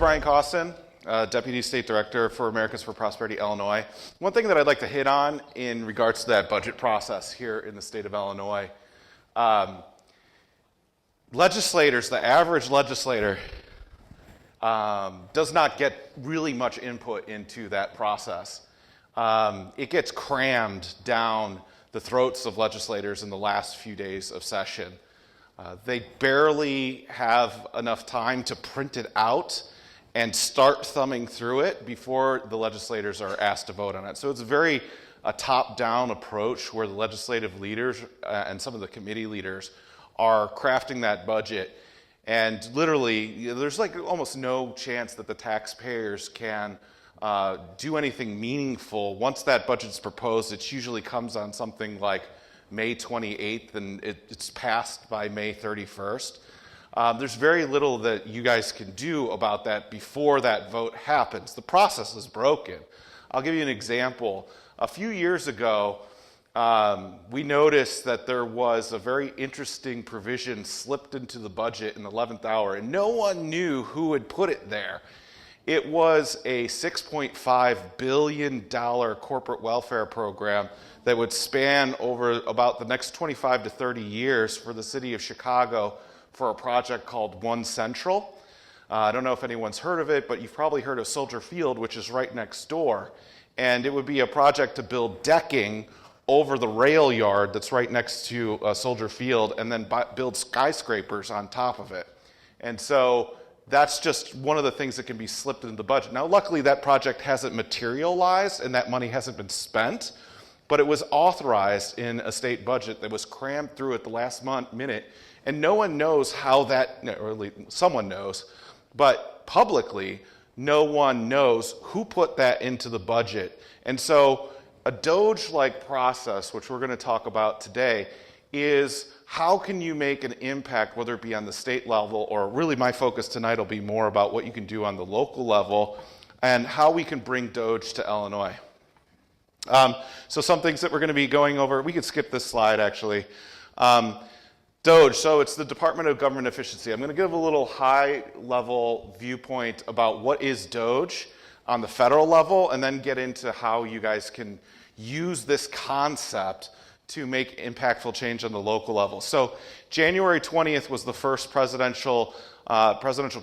Brian Costin, Deputy State Director for Americans for Prosperity, Illinois. One thing that I'd like to hit on in regards to that budget process here in the state of Illinois, legislators, the average legislator, does not get really much input into that process. It gets crammed down the throats of legislators in the last few days of session. They barely have enough time to print it out and start thumbing through it before the legislators are asked to vote on it. So it's a top-down approach where the legislative leaders and some of the committee leaders are crafting that budget. And literally, there's like almost no chance that the taxpayers can do anything meaningful. Once that budget's proposed, it usually comes on something like May 28th, and it's passed by May 31st. There's very little that you guys can do about that before that vote happens. The process is broken. I'll give you an example. A few years ago, we noticed that there was a very interesting provision slipped into the budget in the 11th hour, and no one knew who had put it there. It was a $6.5 billion corporate welfare program that would span over about the next 25 to 30 years for the city of Chicago for a project called One Central. I don't know if anyone's heard of it, but you've probably heard of Soldier Field, which is right next door. And it would be a project to build decking over the rail yard that's right next to Soldier Field, and then build skyscrapers on top of it. And so that's just one of the things that can be slipped into the budget. Now, luckily, that project hasn't materialized and that money hasn't been spent, but it was authorized in a state budget that was crammed through at the last minute, and no one knows how that, or at least someone knows, but publicly, no one knows who put that into the budget. And so a DOGE-like process, which we're going to talk about today, is how can you make an impact, whether it be on the state level, or really my focus tonight will be more about what you can do on the local level, and how we can bring DOGE to Illinois. So some things that we're going to be going over, we could skip this slide actually. DOGE, so it's the Department of Government Efficiency. I'm going to give a little high-level viewpoint about what is DOGE on the federal level, and then get into how you guys can use this concept to make impactful change on the local level. So January 20th was the first presidential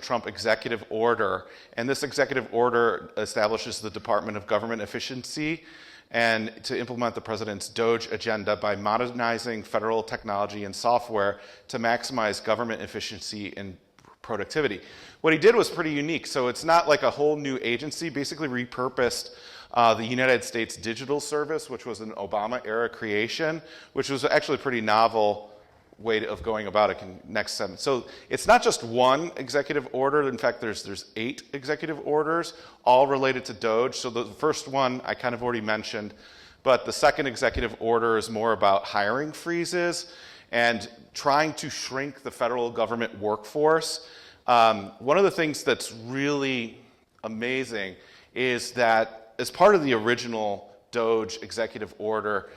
Trump executive order, and this executive order establishes the Department of Government Efficiency and to implement the president's DOGE agenda by modernizing federal technology and software to maximize government efficiency and productivity. What he did was pretty unique. So it's not like a whole new agency, basically repurposed the United States Digital Service, which was an Obama-era creation, which was actually a pretty novel way of going about it. Next sentence. So it's not just one executive order. In fact, there's 8 executive orders, all related to DOGE. So the first one I kind of already mentioned, but the second executive order is more about hiring freezes and trying to shrink the federal government workforce. One of the things that's really amazing is that as part of the original DOGE executive order,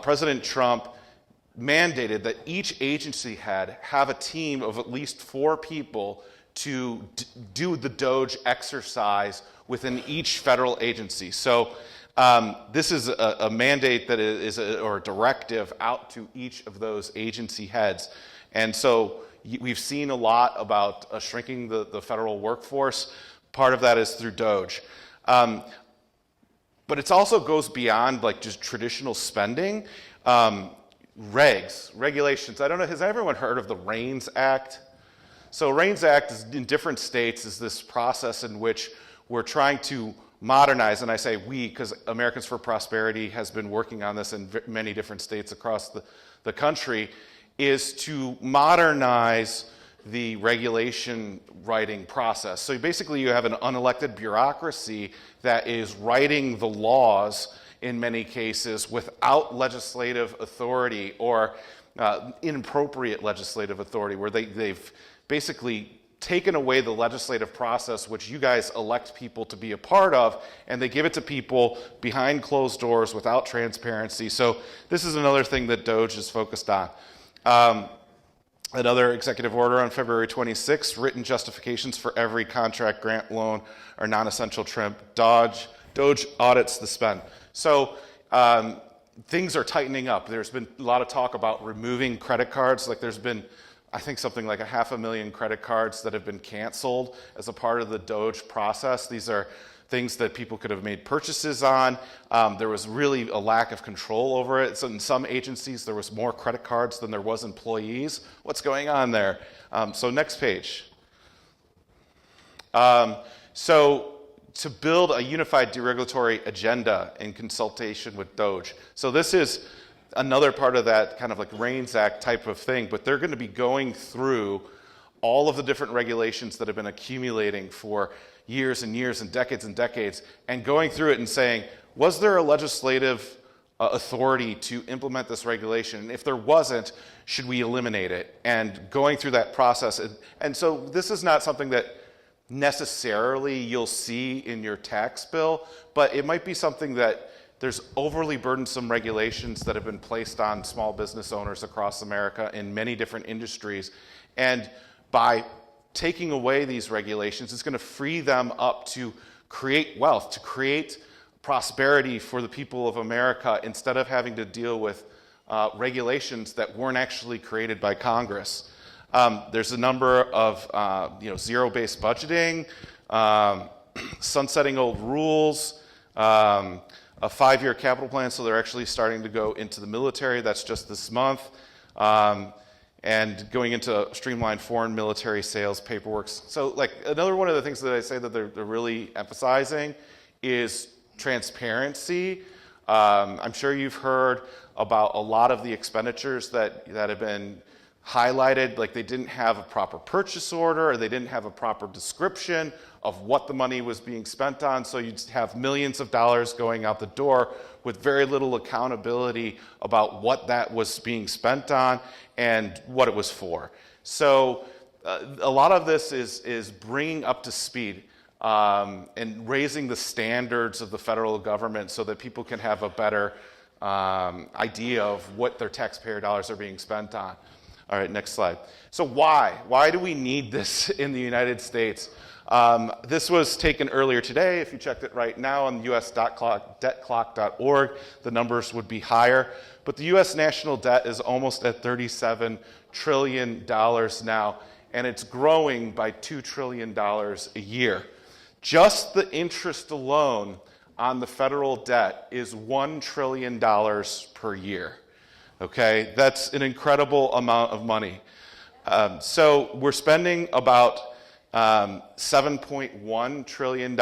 President Trump mandated that each agency head have a team of at least 4 people to do the DOGE exercise within each federal agency. So this is a mandate that or a directive out to each of those agency heads. And so we've seen a lot about shrinking the federal workforce. Part of that is through DOGE. But it also goes beyond like just traditional spending. Regulations. I don't know, has everyone heard of the REINS Act? So REINS Act is in different states is this process in which we're trying to modernize, and I say we because Americans for Prosperity has been working on this in many different states across the country, is to modernize the regulation writing process. So basically you have an unelected bureaucracy that is writing the laws in many cases without legislative authority or inappropriate legislative authority, where they've basically taken away the legislative process which you guys elect people to be a part of, and they give it to people behind closed doors without transparency. So this is another thing that DOGE is focused on. Another executive order on February 26th, written justifications for every contract, grant, loan, or non-essential trim. Doge audits the spend. So things are tightening up. There's been a lot of talk about removing credit cards. Like there's been, I think, something like 500,000 credit cards that have been canceled as a part of the Doge process. These are things that people could have made purchases on. There was really a lack of control over it. So in some agencies, there was more credit cards than there was employees. What's going on there? So next page. So to build a unified deregulatory agenda in consultation with Doge. So this is another part of that kind of like REINS Act type of thing, but they're going to be going through all of the different regulations that have been accumulating for years and years and decades, and going through it and saying, was there a legislative authority to implement this regulation? And if there wasn't, should we eliminate it? And going through that process. And so this is not something that necessarily you'll see in your tax bill, but it might be something that there's overly burdensome regulations that have been placed on small business owners across America in many different industries. And by taking away these regulations, it's going to free them up to create wealth, to create prosperity for the people of America instead of having to deal with regulations that weren't actually created by Congress. There's a number of zero-based budgeting, sunsetting old rules, a 5-year capital plan, so they're actually starting to go into the military. That's just this month. And going into streamlined foreign military sales paperwork. So like another one of the things that I say that they're really emphasizing is transparency. I'm sure you've heard about a lot of the expenditures that have been highlighted, like they didn't have a proper purchase order or they didn't have a proper description of what the money was being spent on. So you'd have millions of dollars going out the door with very little accountability about what that was being spent on and what it was for. So a lot of this is bringing up to speed and raising the standards of the federal government so that people can have a better idea of what their taxpayer dollars are being spent on. All right, next slide. So why? Why do we need this in the United States? This was taken earlier today. If you checked it right now on us.debtclock.org, the numbers would be higher. But the U.S. national debt is almost at $37 trillion now, and it's growing by $2 trillion a year. Just the interest alone on the federal debt is $1 trillion per year. Okay, that's an incredible amount of money. So we're spending about $7.1 trillion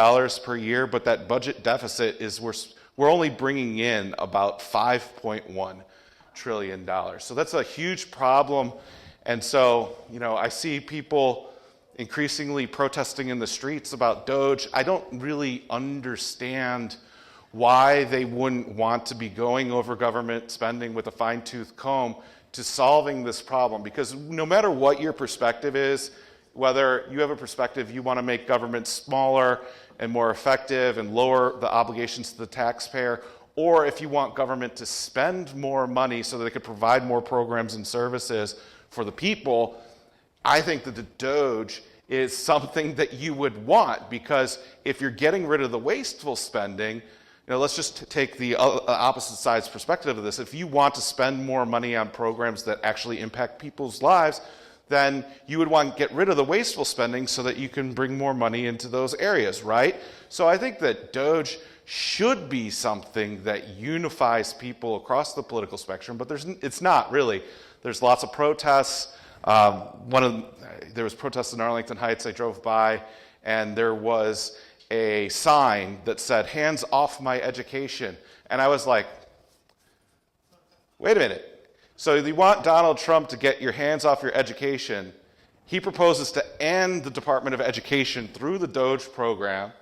per year, but that budget deficit is we're only bringing in about $5.1 trillion. So that's a huge problem. And so, I see people increasingly protesting in the streets about Doge. I don't really understand why they wouldn't want to be going over government spending with a fine-tooth comb to solving this problem. Because no matter what your perspective is, whether you have a perspective you want to make government smaller and more effective and lower the obligations to the taxpayer, or if you want government to spend more money so that they could provide more programs and services for the people, I think that the Doge is something that you would want, because if you're getting rid of the wasteful spending, let's just take the opposite side's perspective of this. If you want to spend more money on programs that actually impact people's lives, then you would want to get rid of the wasteful spending so that you can bring more money into those areas, right? So I think that Doge should be something that unifies people across the political spectrum, but it's not really. There's lots of protests. There was protests in Arlington Heights. I drove by, and there was a sign that said, "Hands off my education." And I was like, wait a minute. So you want Donald Trump to get your hands off your education. He proposes to end the Department of Education through the Doge program.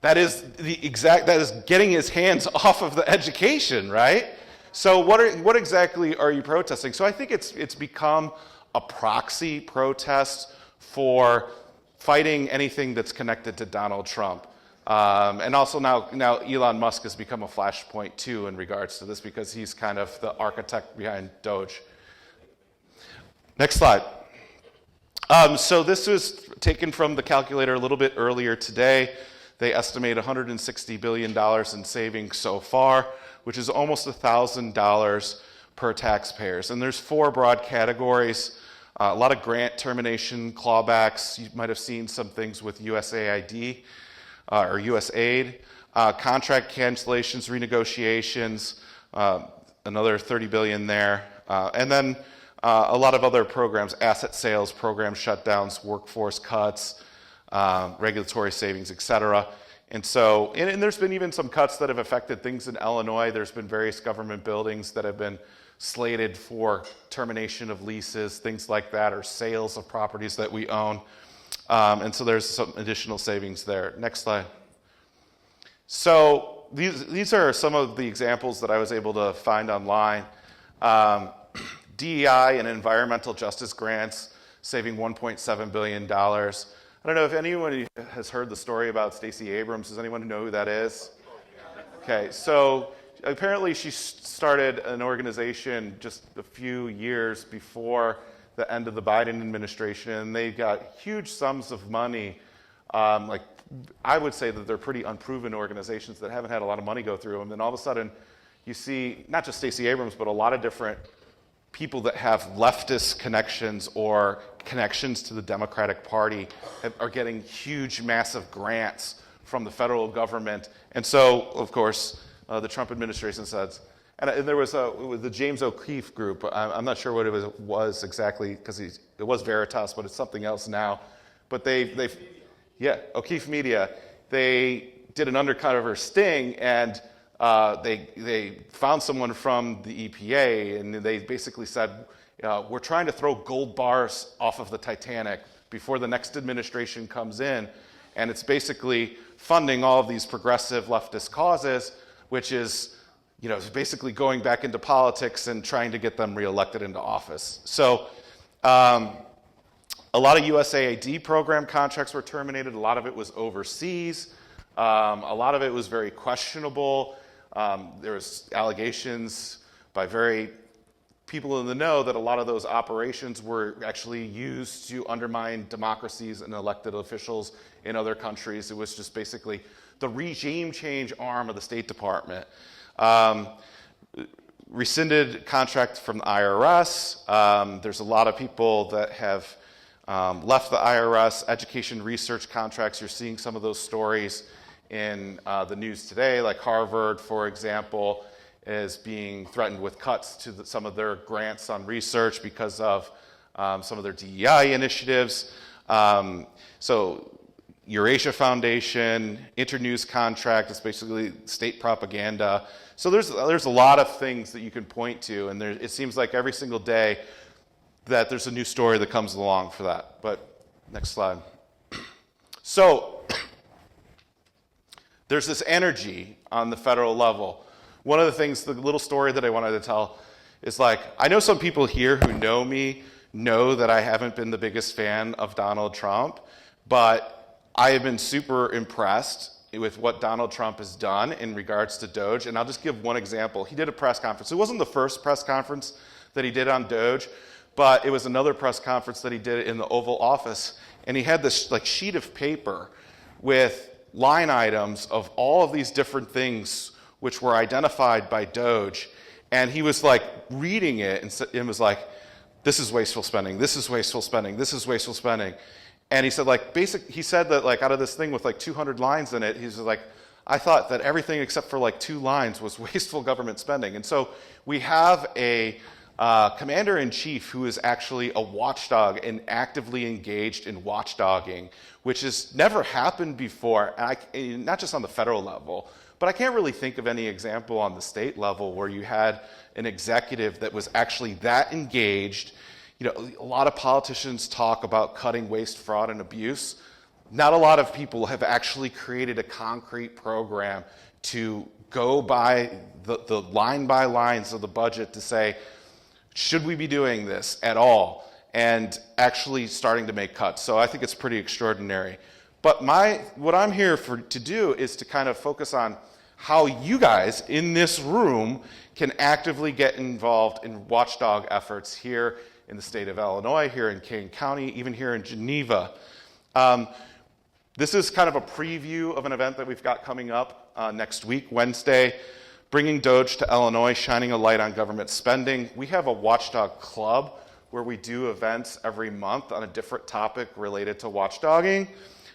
That is getting his hands off of the education, right? So what exactly are you protesting? So I think it's become a proxy protest for fighting anything that's connected to Donald Trump. And also now Elon Musk has become a flashpoint too in regards to this, because he's kind of the architect behind Doge. Next slide. So this was taken from the calculator a little bit earlier today. They estimate $160 billion in savings so far, which is almost $1,000 per taxpayers. And there's 4 broad categories. A lot of grant termination clawbacks. You might have seen some things with USAID or USAID. Contract cancellations, renegotiations, another $30 billion there. And then a lot of other programs, asset sales, program shutdowns, workforce cuts, regulatory savings, et cetera. And so, and there's been even some cuts that have affected things in Illinois. There's been various government buildings that have been slated for termination of leases, things like that, or sales of properties that we own. And so there's some additional savings there. Next slide. So these are some of the examples that I was able to find online. DEI and environmental justice grants saving $1.7 billion. I don't know if anyone has heard the story about Stacey Abrams. Does anyone know who that is? Okay, so apparently she started an organization just a few years before the end of the Biden administration, and they got huge sums of money. Like, I would say that they're pretty unproven organizations that haven't had a lot of money go through them. And all of a sudden, you see not just Stacey Abrams, but a lot of different people that have leftist connections or connections to the Democratic Party are getting huge, massive grants from the federal government. And so, of course, the Trump administration says, and there was the James O'Keefe group. I'm not sure what it was exactly, because it was Veritas, but it's something else now. But O'Keefe Media, they did an undercover sting, and they found someone from the EPA, and they basically said, we're trying to throw gold bars off of the Titanic before the next administration comes in, and it's basically funding all of these progressive leftist causes, which is, basically going back into politics and trying to get them reelected into office. So a lot of USAID program contracts were terminated. A lot of it was overseas. A lot of it was very questionable. There was allegations by very people in the know that a lot of those operations were actually used to undermine democracies and elected officials in other countries. It was just basically the regime change arm of the State Department. Rescinded contract from the IRS. There's a lot of people that have left the IRS. Education research contracts, you're seeing some of those stories in the news today, like Harvard, for example, is being threatened with cuts to some of their grants on research because of some of their DEI initiatives. So Eurasia Foundation, Internews contract, it's basically state propaganda. So there's a lot of things that you can point to, and it seems like every single day that there's a new story that comes along for that. But next slide. So there's this energy on the federal level. One of the things, the little story that I wanted to tell is I know some people here who know me know that I haven't been the biggest fan of Donald Trump, but I have been super impressed with what Donald Trump has done in regards to Doge. And I'll just give one example. He did a press conference. It wasn't the first press conference that he did on Doge, but it was another press conference that he did in the Oval Office. And he had this sheet of paper with line items of all of these different things which were identified by Doge. And he was reading it and was like, this is wasteful spending, this is wasteful spending, this is wasteful spending. And he said he said that out of this thing with 200 lines in it, he's like, I thought that everything except for 2 lines was wasteful government spending. And so we have a commander-in-chief who is actually a watchdog and actively engaged in watchdogging, which has never happened before, and not just on the federal level, but I can't really think of any example on the state level where you had an executive that was actually that engaged. A lot of politicians talk about cutting waste, fraud, and abuse. Not a lot of people have actually created a concrete program to go by the line by lines of the budget to say, should we be doing this at all? And actually starting to make cuts. So I think it's pretty extraordinary. But what I'm here to do is to kind of focus on how you guys in this room can actively get involved in watchdog efforts here in the state of Illinois, here in Kane County, even here in Geneva. This is kind of a preview of an event that we've got coming up next week, Wednesday, Bringing Doge to Illinois, Shining a Light on Government Spending. We have a Watchdog Club where we do events every month on a different topic related to watchdogging.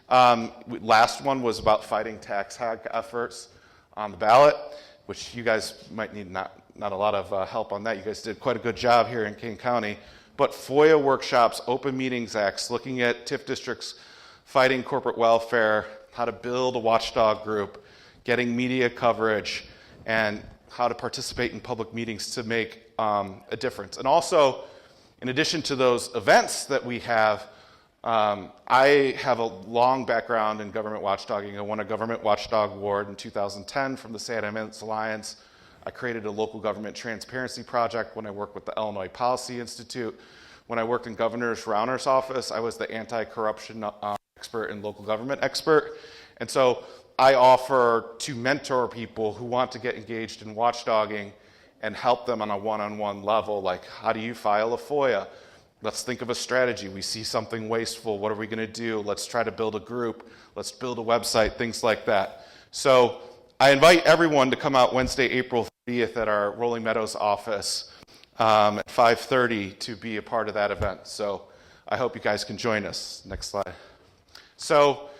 Last one was about fighting tax hack efforts on the ballot, which you guys might need not a lot of help on that. You guys did quite a good job here in Kane County. But FOIA workshops, Open Meetings Acts, looking at TIF districts, fighting corporate welfare, how to build a watchdog group, getting media coverage, and how to participate in public meetings to make a difference. And also, in addition to those events that we have, I have a long background in government watchdogging. I won a Government Watchdog Award in 2010 from the Sad Amendments Alliance. I created a local government transparency project when I worked with the Illinois Policy Institute. When I worked in Governor Rauner's office, I was the anti-corruption expert and local government expert. And so I offer to mentor people who want to get engaged in watchdogging and help them on a one-on-one level, like how do you file a FOIA? Let's think of a strategy. We see something wasteful. What are we going to do? Let's try to build a group. Let's build a website, things like that. So I invite everyone to come out Wednesday, April 30th at our Rolling Meadows office at 5:30 to be a part of that event. So I hope you guys can join us. Next slide. So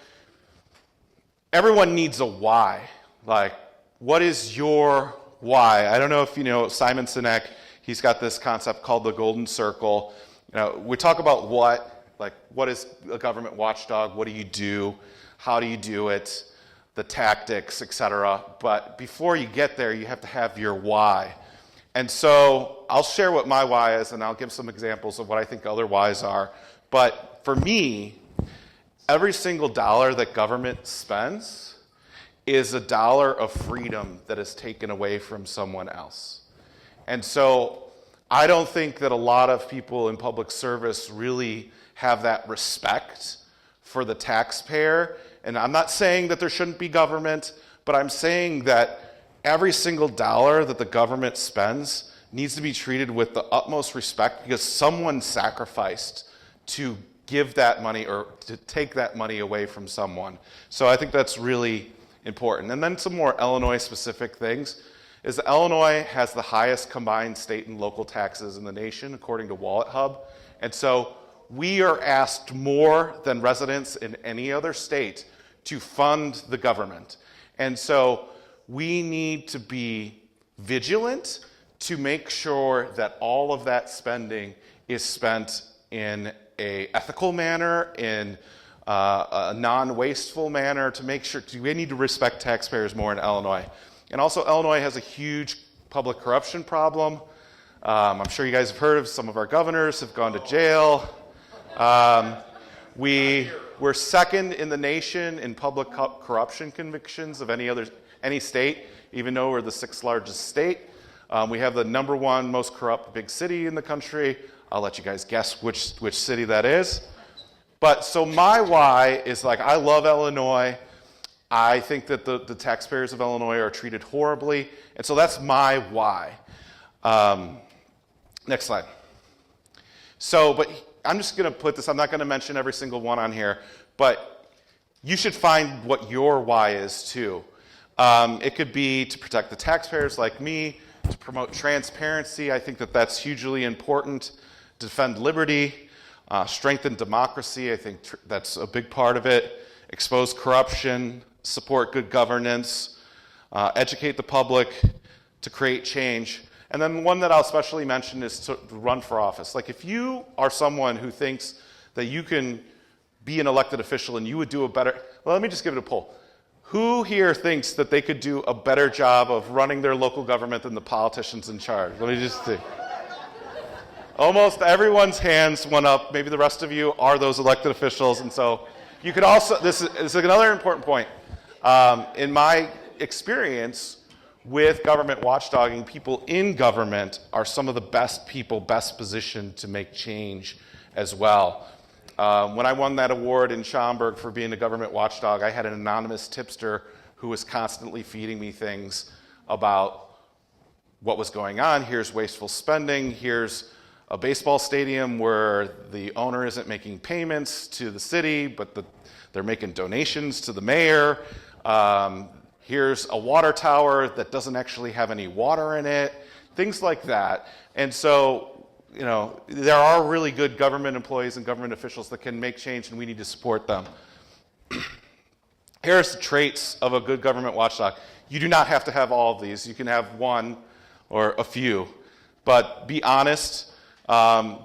everyone needs a why. Like, what is your why? I don't know if you know Simon Sinek. He's got this concept called the golden circle. You know, we talk about what is a government watchdog? What do you do? How do you do it? The tactics, etc. But before you get there, you have to have your why. And so I'll share what my why is, and I'll give some examples of what I think other whys are. But for me, every single dollar that government spends is a dollar of freedom that is taken away from someone else. And so I don't think that a lot of people in public service really have that respect for the taxpayer. And I'm not saying that there shouldn't be government, but I'm saying that every single dollar that the government spends needs to be treated with the utmost respect because someone sacrificed to give that money or to take that money away from someone. So I think that's really important. And then some more Illinois-specific things is that Illinois has the highest combined state and local taxes in the nation, according to Wallet Hub. And so we are asked more than residents in any other state to fund the government. And so we need to be vigilant to make sure that all of that spending is spent in an ethical manner, in a non-wasteful manner, to make sure we need to respect taxpayers more in Illinois. And also, Illinois has a huge public corruption problem. I'm sure you guys have heard of some of our governors have gone to jail. We're second in the nation in public corruption convictions of any state, even though we're the 6th largest state. We have the number 1 most corrupt big city in the country. I'll let you guys guess which city that is. But so my why is I love Illinois. I think that the taxpayers of Illinois are treated horribly. And so that's my why. Next slide. But I'm just going to put this, I'm not going to mention every single one on here, but you should find what your why is too. It could be to protect the taxpayers like me, to promote transparency. I think that that's hugely important. Defend liberty, strengthen democracy. I think that's a big part of it. Expose corruption, support good governance, educate the public to create change. And then one that I'll especially mention is to run for office. If you are someone who thinks that you can be an elected official and you would do a better, well, let me just give it a poll. Who here thinks that they could do a better job of running their local government than the politicians in charge? Let me just see. Almost everyone's hands went up. Maybe the rest of you are those elected officials. And so you could also, this is another important point. In my experience with government watchdogging, people in government are some of the best people, best positioned to make change as well. When I won that award in Schaumburg for being a government watchdog, I had an anonymous tipster who was constantly feeding me things about what was going on. Here's wasteful spending. Here's a baseball stadium where the owner isn't making payments to the city, but they're making donations to the mayor. Here's a water tower that doesn't actually have any water in it, things like that. And so, there are really good government employees and government officials that can make change, and we need to support them. Here's the traits of a good government watchdog. You do not have to have all of these. You can have one or a few, but be honest.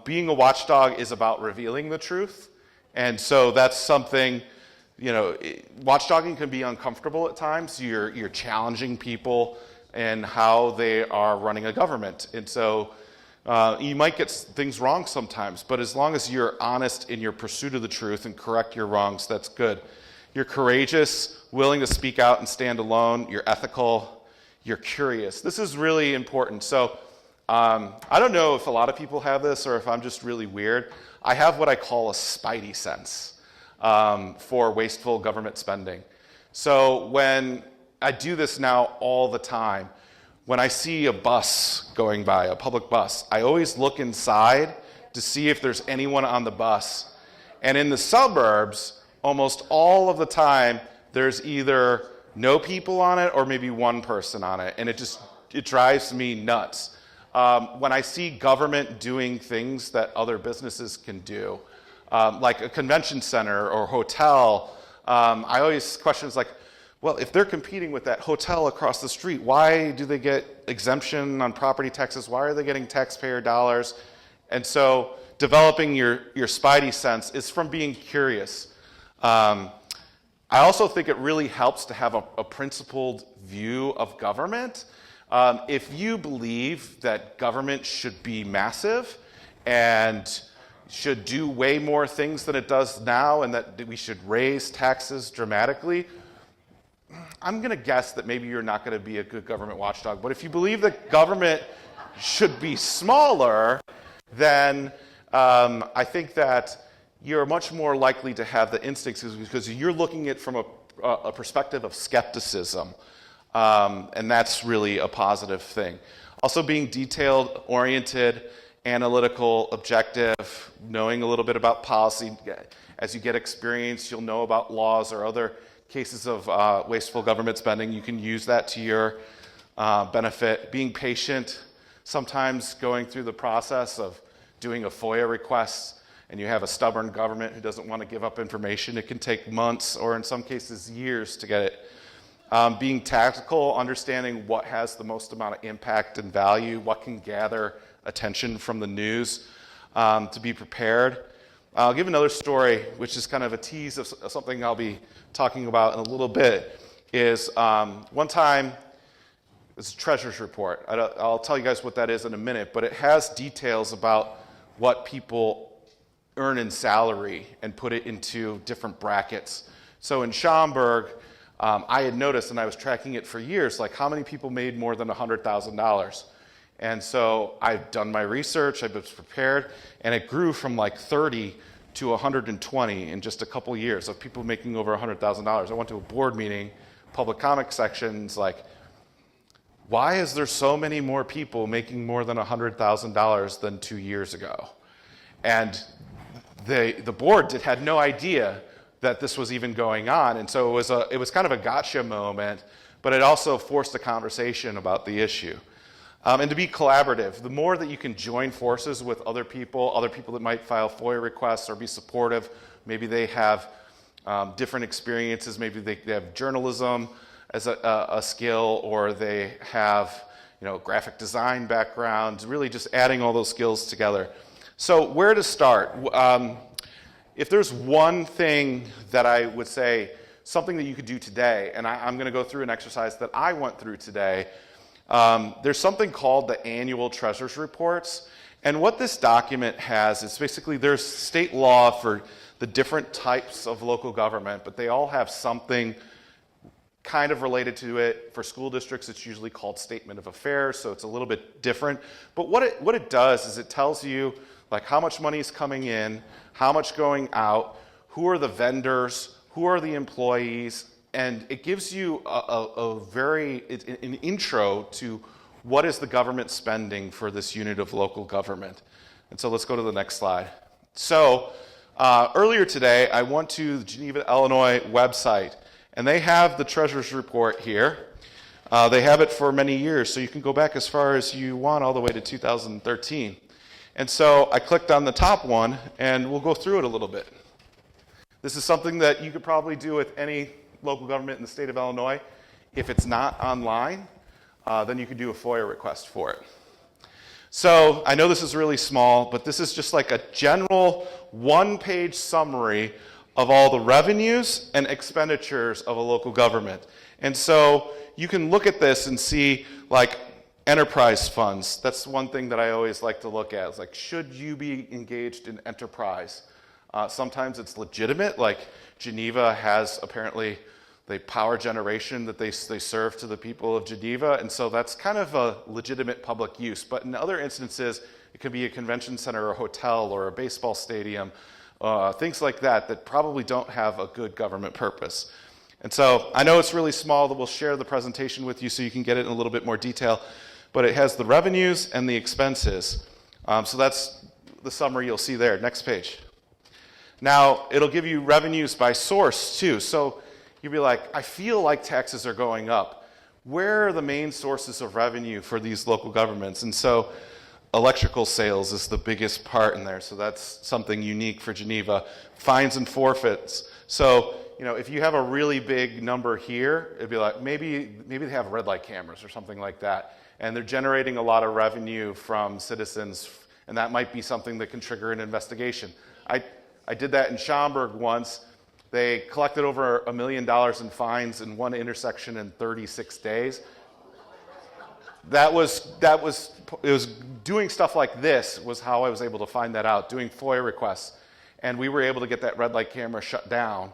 Being a watchdog is about revealing the truth, and so that's something, watchdogging can be uncomfortable at times. You're challenging people and how they are running a government, and so you might get things wrong sometimes, but as long as you're honest in your pursuit of the truth and correct your wrongs, that's good. You're courageous, willing to speak out and stand alone. You're ethical. You're curious. This is really important. So I don't know if a lot of people have this or if I'm just really weird. I have what I call a spidey sense for wasteful government spending. So when I do this now all the time, when I see a bus going by, a public bus, I always look inside to see if there's anyone on the bus. And in the suburbs, almost all of the time, there's either no people on it or maybe one person on it, and it drives me nuts. When I see government doing things that other businesses can do, like a convention center or hotel, I always questions like, well, if they're competing with that hotel across the street, why do they get exemption on property taxes? Why are they getting taxpayer dollars? And so developing your spidey sense is from being curious. I also think it really helps to have a principled view of government. If you believe that government should be massive and should do way more things than it does now and that we should raise taxes dramatically, I'm going to guess that maybe you're not going to be a good government watchdog. But if you believe that government should be smaller, then I think that you're much more likely to have the instincts because you're looking at it from a perspective of skepticism. And that's really a positive thing. Also being detailed, oriented, analytical, objective, knowing a little bit about policy. As you get experience, you'll know about laws or other cases of wasteful government spending. You can use that to your benefit. Being patient, sometimes going through the process of doing a FOIA request, and you have a stubborn government who doesn't want to give up information, it can take months or in some cases years to get it. Being tactical, understanding what has the most amount of impact and value, what can gather attention from the news, to be prepared. I'll give another story, which is kind of a tease of something I'll be talking about in a little bit, is one time, it's a treasurer's report. I'll tell you guys what that is in a minute, but it has details about what people earn in salary and put it into different brackets. So in Schaumburg, I had noticed, and I was tracking it for years, like how many people made more than $100,000. And so I've done my research, I've been prepared, and it grew from like 30 to 120 in just a couple years of people making over $100,000. I went to a board meeting, public comment sections, like, why is there so many more people making more than $100,000 than 2 years ago? And the board had no idea that this was even going on, and so it was kind of a gotcha moment, but it also forced a conversation about the issue. And to be collaborative, the more that you can join forces with other people that might file FOIA requests or be supportive, maybe they have different experiences, maybe they have journalism as a skill, or they have graphic design background, really just adding all those skills together. So where to start? If there's one thing that I would say, something that you could do today, and I'm going to go through an exercise that I went through today. There's something called the annual treasurer's reports. And what this document has is basically there's state law for the different types of local government, but they all have something kind of related to it. For school districts, it's usually called Statement of Affairs, so it's a little bit different. But what it does is it tells you like how much money is coming in, how much going out, who are the vendors, who are the employees, and it gives you an intro to what is the government spending for this unit of local government. And so let's go to the next slide. So earlier today, I went to the Geneva, Illinois website, and they have the treasurer's report here. They have it for many years, so you can go back as far as you want, all the way to 2013. And so I clicked on the top one, and we'll go through it a little bit. This is something that you could probably do with any local government in the state of Illinois. If it's not online, then you could do a FOIA request for it. So I know this is really small, but this is just like a general one-page summary of all the revenues and expenditures of a local government. And so you can look at this and see, like, enterprise funds. That's one thing that I always like to look at. It's like, should you be engaged in enterprise? Sometimes it's legitimate, like Geneva has apparently the power generation that they serve to the people of Geneva, and so that's kind of a legitimate public use. But in other instances, it could be a convention center or a hotel or a baseball stadium, things like that probably don't have a good government purpose. And so I know it's really small, that we'll share the presentation with you so you can get it in a little bit more detail, but it has the revenues and the expenses. So that's the summary you'll see there. Next page. Now, it'll give you revenues by source too. So you'll be like, I feel like taxes are going up. Where are the main sources of revenue for these local governments? And so electrical sales is the biggest part in there. So that's something unique for Geneva. Fines and forfeits. So, if you have a really big number here, it'd be like, maybe they have red light cameras or something like that. And they're generating a lot of revenue from citizens, and that might be something that can trigger an investigation. I did that in Schaumburg once. They collected over $1 million in fines in one intersection in 36 days. It was doing stuff like this was how I was able to find that out, doing FOIA requests. And we were able to get that red light camera shut down.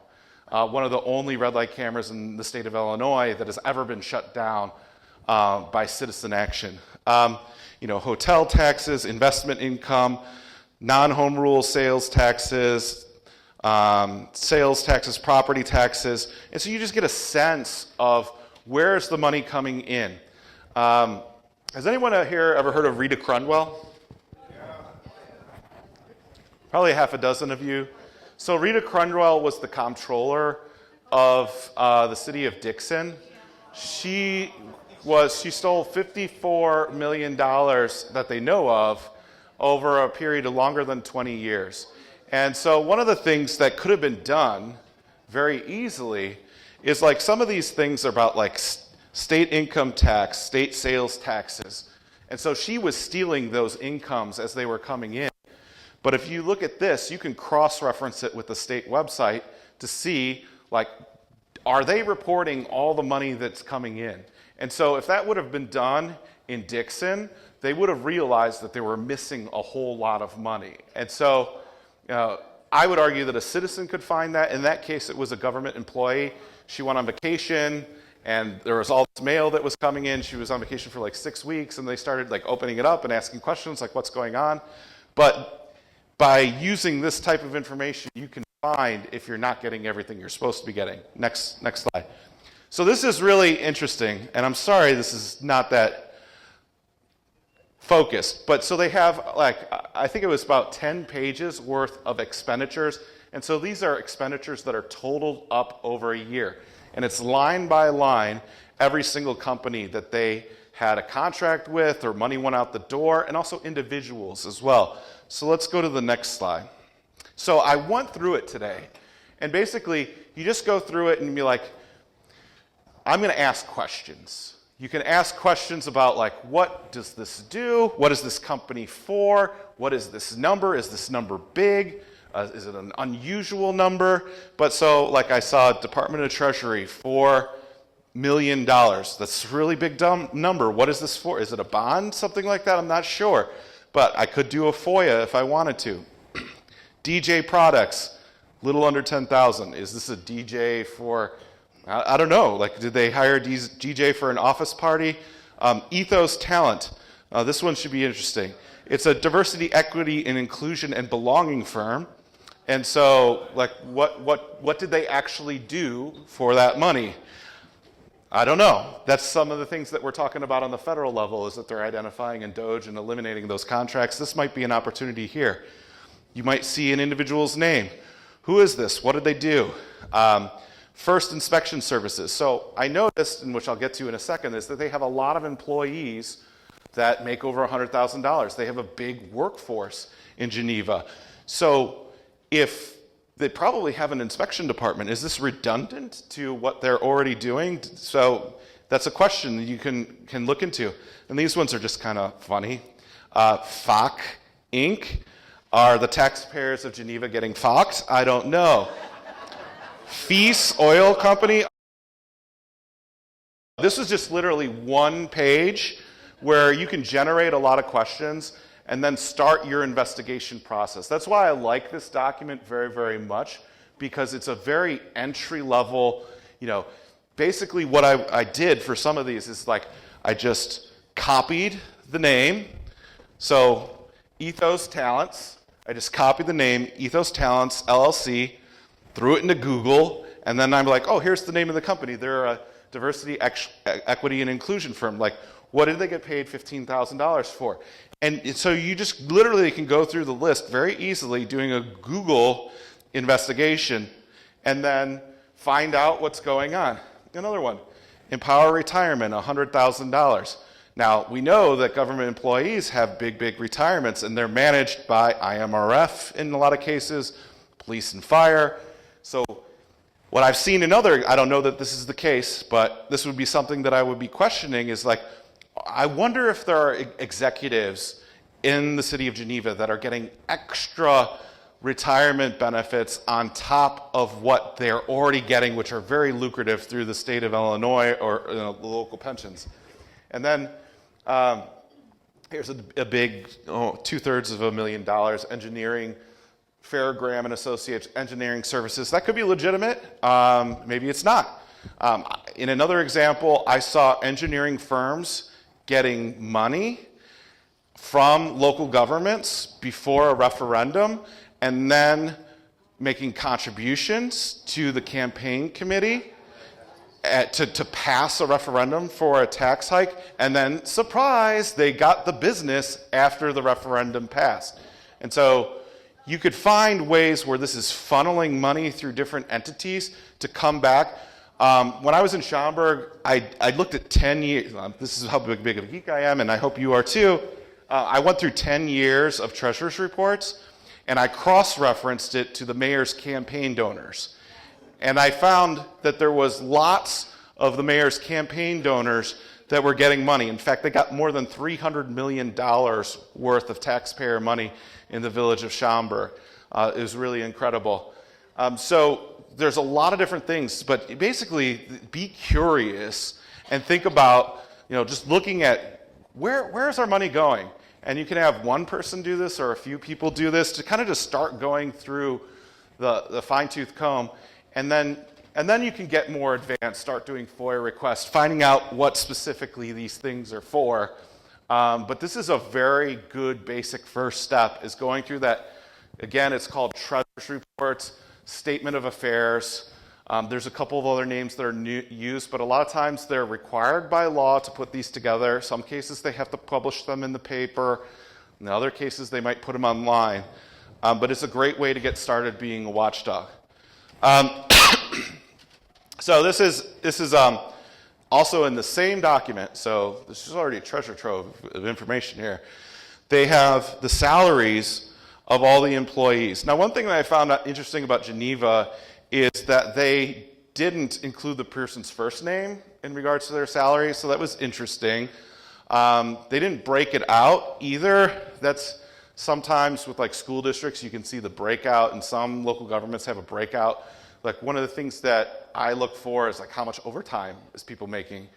One of the only red light cameras in the state of Illinois that has ever been shut down by citizen action. Hotel taxes, investment income, non-home rule sales taxes, property taxes. And so you just get a sense of where's the money coming in. Has anyone here ever heard of Rita Crundwell? Yeah. Probably half a dozen of you. So Rita Crundwell was the comptroller of the city of Dixon. She stole $54 million that they know of over a period of longer than 20 years. And so one of the things that could have been done very easily is, like, some of these things are about like state income tax, state sales taxes. And so she was stealing those incomes as they were coming in. But if you look at this, you can cross-reference it with the state website to see, like, are they reporting all the money that's coming in? And so if that would have been done in Dixon, they would have realized that they were missing a whole lot of money. And so I would argue that a citizen could find that. In that case, it was a government employee. She went on vacation, and there was all this mail that was coming in. She was on vacation for like 6 weeks, and they started like opening it up and asking questions like, what's going on? But by using this type of information, you can find if you're not getting everything you're supposed to be getting. Next slide. So this is really interesting, and I'm sorry this is not that focused, but so they have, like, I think it was about 10 pages worth of expenditures, and so these are expenditures that are totaled up over a year, and it's line by line every single company that they had a contract with or money went out the door, and also individuals as well. So let's go to the next slide. So I went through it today, and basically you just go through it and be like, I'm going to ask questions. You can ask questions about, like, what does this do? What is this company for? What is this number? Is this number big? Is it an unusual number? But so, like, I saw Department of Treasury, $4 million. That's a really big number. What is this for? Is it a bond? Something like that? I'm not sure. But I could do a FOIA if I wanted to. DJ Products, little under 10,000. Is this a DJ for... I don't know, like, did they hire DJ for an office party? Ethos Talent, this one should be interesting. It's a diversity, equity, and inclusion and belonging firm. And so, like, what did they actually do for that money? I don't know. That's some of the things that we're talking about on the federal level, is that they're identifying in DOGE and eliminating those contracts. This might be an opportunity here. You might see an individual's name. Who is this? What did they do? First inspection services. So I noticed, and which I'll get to in a second, is that they have a lot of employees that make over $100,000. They have a big workforce in Geneva. So if they probably have an inspection department, is this redundant to what they're already doing? So that's a question that you can look into. And these ones are just kind of funny. FOC Inc. Are the taxpayers of Geneva getting foxed? I don't know. Fees Oil Company. This is just literally one page where you can generate a lot of questions and then start your investigation process. That's why I like this document very, very much, because it's a very entry level, basically what I did for some of these is like, I just copied the name. So Ethos Talents, I just copied the name, Ethos Talents, LLC, threw it into Google, and then I'm like, oh, here's the name of the company. They're a diversity, equity, and inclusion firm. Like, what did they get paid $15,000 for? And so you just literally can go through the list very easily doing a Google investigation and then find out what's going on. Another one, Empower Retirement, $100,000. Now, we know that government employees have big, big retirements, and they're managed by IMRF in a lot of cases, police and fire. So what I've seen in other, I don't know that this is the case, but this would be something that I would be questioning, is like, I wonder if there are executives in the city of Geneva that are getting extra retirement benefits on top of what they're already getting, which are very lucrative through the state of Illinois or the local pensions. And then here's a big $250,000 engineering, Fairgram and Associates Engineering Services. That could be legitimate. Maybe it's not. In another example, I saw engineering firms getting money from local governments before a referendum and then making contributions to the campaign committee to pass a referendum for a tax hike, and then, surprise, they got the business after the referendum passed. And so you could find ways where this is funneling money through different entities to come back. When I was in Schaumburg, I looked at 10 years. This is how big of a geek I am, and I hope you are too. I went through 10 years of treasurer's reports, and I cross-referenced it to the mayor's campaign donors. And I found that there was lots of the mayor's campaign donors that were getting money. In fact, they got more than $300 million worth of taxpayer money in the village of Schaumburg. It was really incredible. So there's a lot of different things, but basically be curious and think about, just looking at where's our money going? And you can have one person do this or a few people do this to kind of just start going through the fine-tooth comb. And then you can get more advanced, start doing FOIA requests, finding out what specifically these things are for. But this is a very good basic first step, is going through that. Again, it's called treasurer's reports, statement of affairs. There's a couple of other names that are used, but a lot of times they're required by law to put these together. Some cases they have to publish them in the paper. In other cases they might put them online. But it's a great way to get started being a watchdog. So this is also in the same document. So this is already a treasure trove of information here. They have the salaries of all the employees. Now, one thing that I found interesting about Geneva is that they didn't include the person's first name in regards to their salary, so that was interesting. They didn't break it out either. That's sometimes with like school districts, you can see the breakout, and some local governments have a breakout. Like, one of the things that I look for is like how much overtime is people making.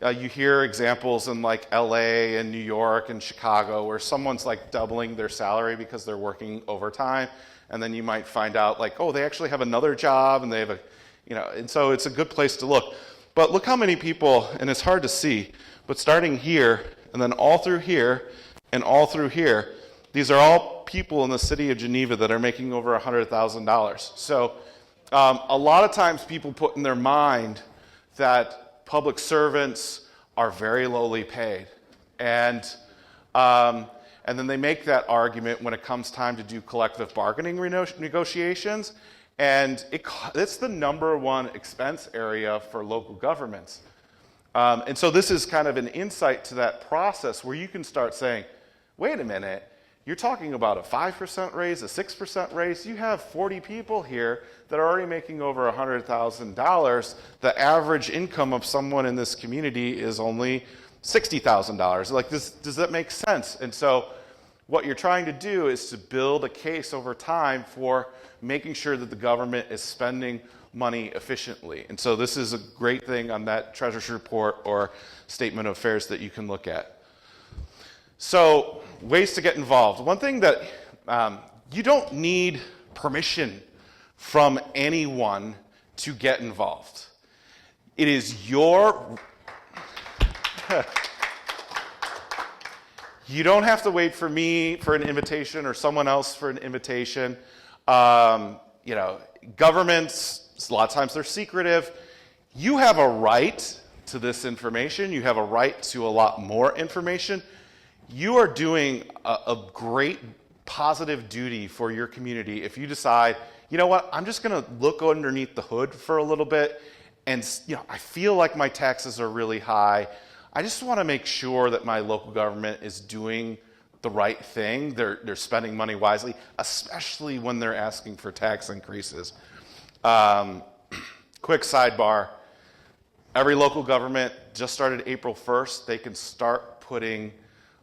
You hear examples in like LA and New York and Chicago where someone's like doubling their salary because they're working overtime, and then you might find out like, oh, they actually have another job and they have and so it's a good place to look. But look how many people, and it's hard to see, but starting here and then all through here and all through here, these are all people in the city of Geneva that are making over $100,000. So a lot of times people put in their mind that public servants are very lowly paid. And then they make that argument when it comes time to do collective bargaining negotiations, and it's the number one expense area for local governments. And so this is kind of an insight to that process where you can start saying, wait a minute, you're talking about a 5% raise, a 6% raise. You have 40 people here that are already making over $100,000. The average income of someone in this community is only $60,000. Like, does that make sense? And so what you're trying to do is to build a case over time for making sure that the government is spending money efficiently. And so this is a great thing on that Treasurer's report or statement of affairs that you can look at. So ways to get involved. One thing that you don't need permission from anyone to get involved. It is your... You don't have to wait for me for an invitation or someone else for an invitation. Governments, a lot of times they're secretive. You have a right to this information. You have a right to a lot more information. You are doing a great positive duty for your community if you decide, you know what, I'm just going to look underneath the hood for a little bit, and I feel like my taxes are really high. I just want to make sure that my local government is doing the right thing. They're spending money wisely, especially when they're asking for tax increases. Quick sidebar. Every local government just started April 1st. They can start putting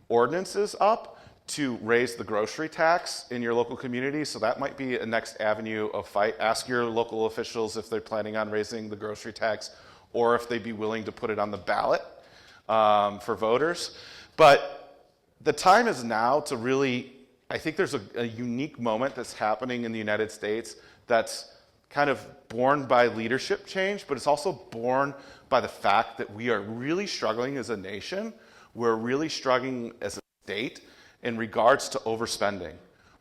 ordinances up to raise the grocery tax in your local community. So that might be a next avenue of fight. Ask your local officials if they're planning on raising the grocery tax or if they'd be willing to put it on the ballot for voters. But the time is now to really, I think there's a unique moment that's happening in the United States that's kind of born by leadership change, but it's also born by the fact that we are really struggling as a nation. We're really struggling as a state in regards to overspending.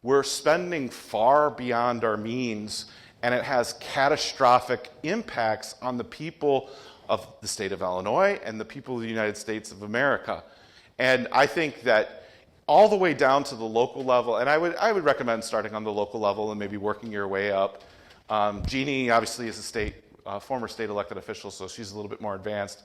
We're spending far beyond our means, and it has catastrophic impacts on the people of the state of Illinois and the people of the United States of America. And I think that all the way down to the local level, and I would recommend starting on the local level and maybe working your way up. Jeannie obviously is a former state elected official, so she's a little bit more advanced.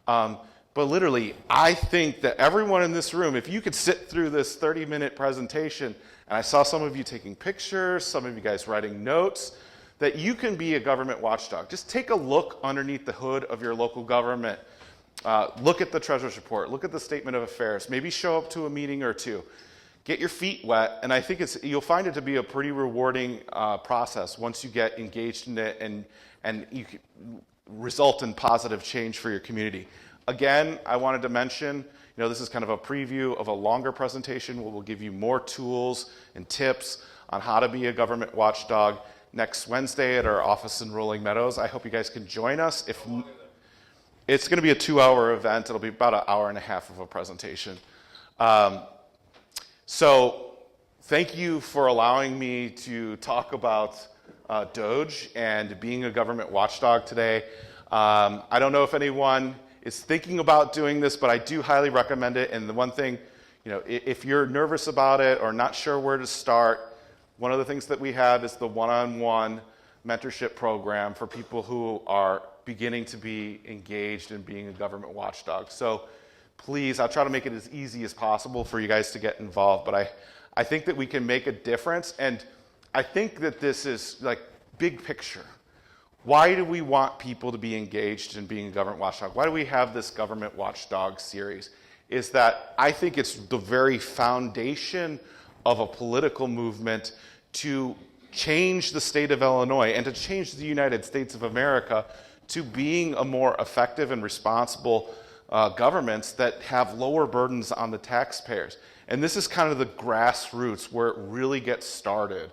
But literally, I think that everyone in this room, if you could sit through this 30-minute presentation, and I saw some of you taking pictures, some of you guys writing notes, that you can be a government watchdog. Just take a look underneath the hood of your local government. Look at the Treasurer's report. Look at the statement of affairs. Maybe show up to a meeting or two. Get your feet wet, and I think you'll find it to be a pretty rewarding process once you get engaged in it and you can result in positive change for your community. Again, I wanted to mention, this is kind of a preview of a longer presentation where we'll give you more tools and tips on how to be a government watchdog next Wednesday at our office in Rolling Meadows. I hope you guys can join us. It's going to be a 2-hour event. It'll be about an hour and a half of a presentation. So thank you for allowing me to talk about DOGE and being a government watchdog today. I don't know if anyone is thinking about doing this, but I do highly recommend it. And the one thing, if you're nervous about it or not sure where to start, one of the things that we have is the one-on-one mentorship program for people who are beginning to be engaged in being a government watchdog. So please, I'll try to make it as easy as possible for you guys to get involved. But I think that we can make a difference. And I think that this is like big picture. Why do we want people to be engaged in being a government watchdog? Why do we have this government watchdog series? Is that I think it's the very foundation of a political movement to change the state of Illinois and to change the United States of America to being a more effective and responsible governments that have lower burdens on the taxpayers. And this is kind of the grassroots where it really gets started.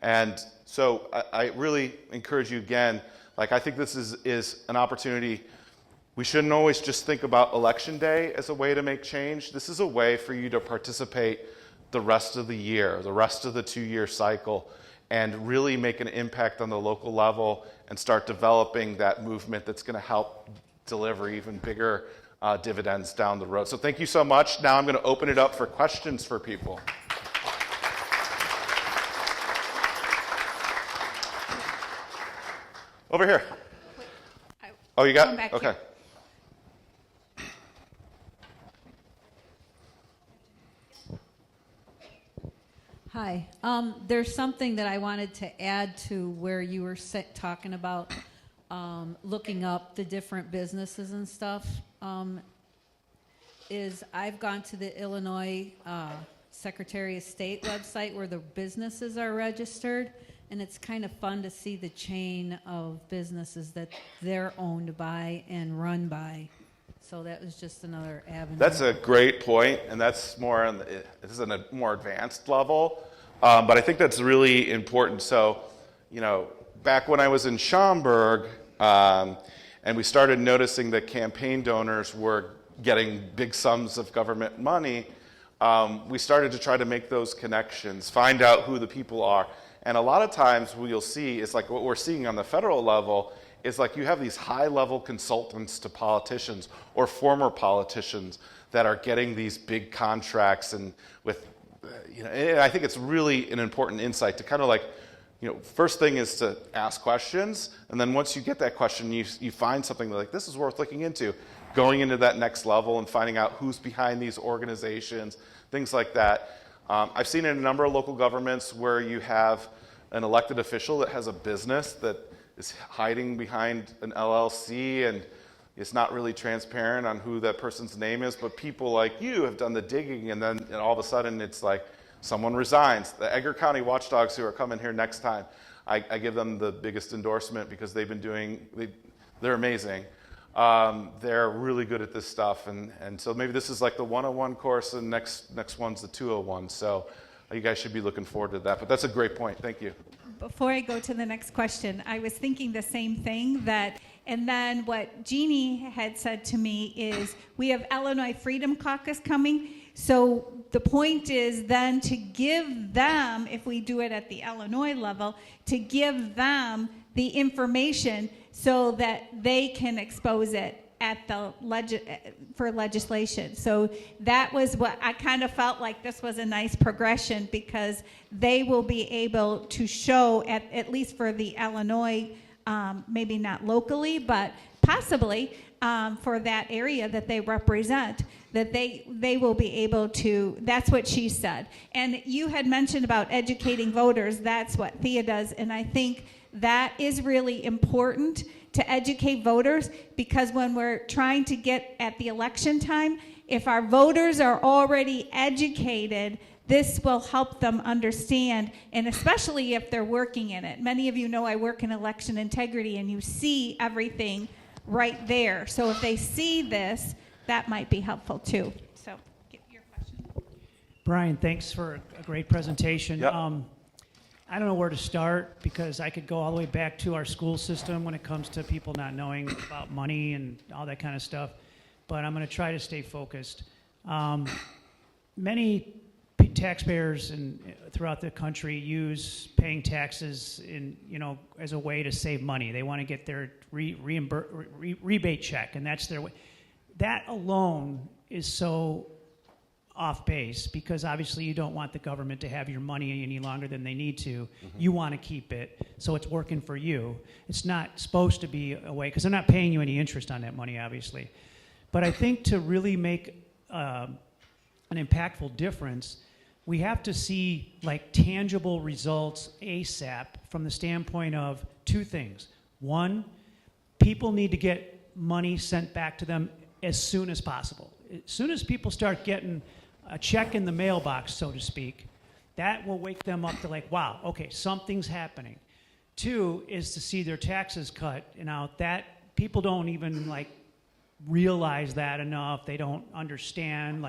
And so I really encourage you again, I think this is an opportunity. We shouldn't always just think about Election Day as a way to make change. This is a way for you to participate the rest of the year, the rest of the 2-year cycle, and really make an impact on the local level and start developing that movement that's going to help deliver even bigger dividends down the road. So thank you so much. Now I'm going to open it up for questions for people. Over here. Oh, you got it? Okay. Hi. There's something that I wanted to add to where you were talking about looking up the different businesses and stuff. Is I've gone to the Illinois Secretary of State website where the businesses are registered, and it's kind of fun to see the chain of businesses that they're owned by and run by. So that was just another avenue. That's a great point, and that's more on this is a more advanced level, but I think that's really important. So, back when I was in Schaumburg, and we started noticing that campaign donors were getting big sums of government money, we started to try to make those connections, find out who the people are. And a lot of times what you'll see is like what we're seeing on the federal level is like you have these high-level consultants to politicians or former politicians that are getting these big contracts, and with, and I think it's really an important insight to kind of like, first thing is to ask questions, and then once you get that question, you find something like this is worth looking into, going into that next level and finding out who's behind these organizations, things like that. I've seen in a number of local governments where you have an elected official that has a business that is hiding behind an LLC, and it's not really transparent on who that person's name is, but people like you have done the digging, and then all of a sudden it's like someone resigns. The Edgar County Watchdogs, who are coming here next time, I give them the biggest endorsement because they've been they're amazing. They're really good at this stuff, and so maybe this is like the 101 course, and next one's the 201. So you guys should be looking forward to that. But that's a great point. Thank you. Before I go to the next question, I was thinking the same thing and then what Jeannie had said to me is we have Illinois Freedom Caucus coming. So the point is then to give them, if we do it at the Illinois level, to give them the information so that they can expose it at the for legislation. So that was what I kind of felt like this was a nice progression, because they will be able to show at least for the Illinois, maybe not locally, but possibly for that area that they represent, that they will be able to, that's what she said. And you had mentioned about educating voters. That's what Thea does, and I think that is really important to educate voters, because when we're trying to get at the election time, if our voters are already educated, this will help them understand, and especially if they're working in it. Many of you know I work in election integrity, and you see everything right there. So if they see this, that might be helpful too. So get your question. Brian, thanks for a great presentation. Yep. I don't know where to start, because I could go all the way back to our school system when it comes to people not knowing about money and all that kind of stuff, but I'm going to try to stay focused. Many taxpayers throughout the country use paying taxes as a way to save money. They want to get their rebate check, and that's their way. That alone is so off base, because obviously you don't want the government to have your money any longer than they need to. Mm-hmm. You want to keep it, so it's working for you. It's not supposed to be a way, because they're not paying you any interest on that money, obviously. But I think to really make an impactful difference, we have to see like tangible results ASAP from the standpoint of two things. One, people need to get money sent back to them as soon as possible. As soon as people start getting a check in the mailbox, so to speak, that will wake them up to like, wow, okay, something's happening. Two is to see their taxes cut. That people don't even like realize that enough. They don't understand,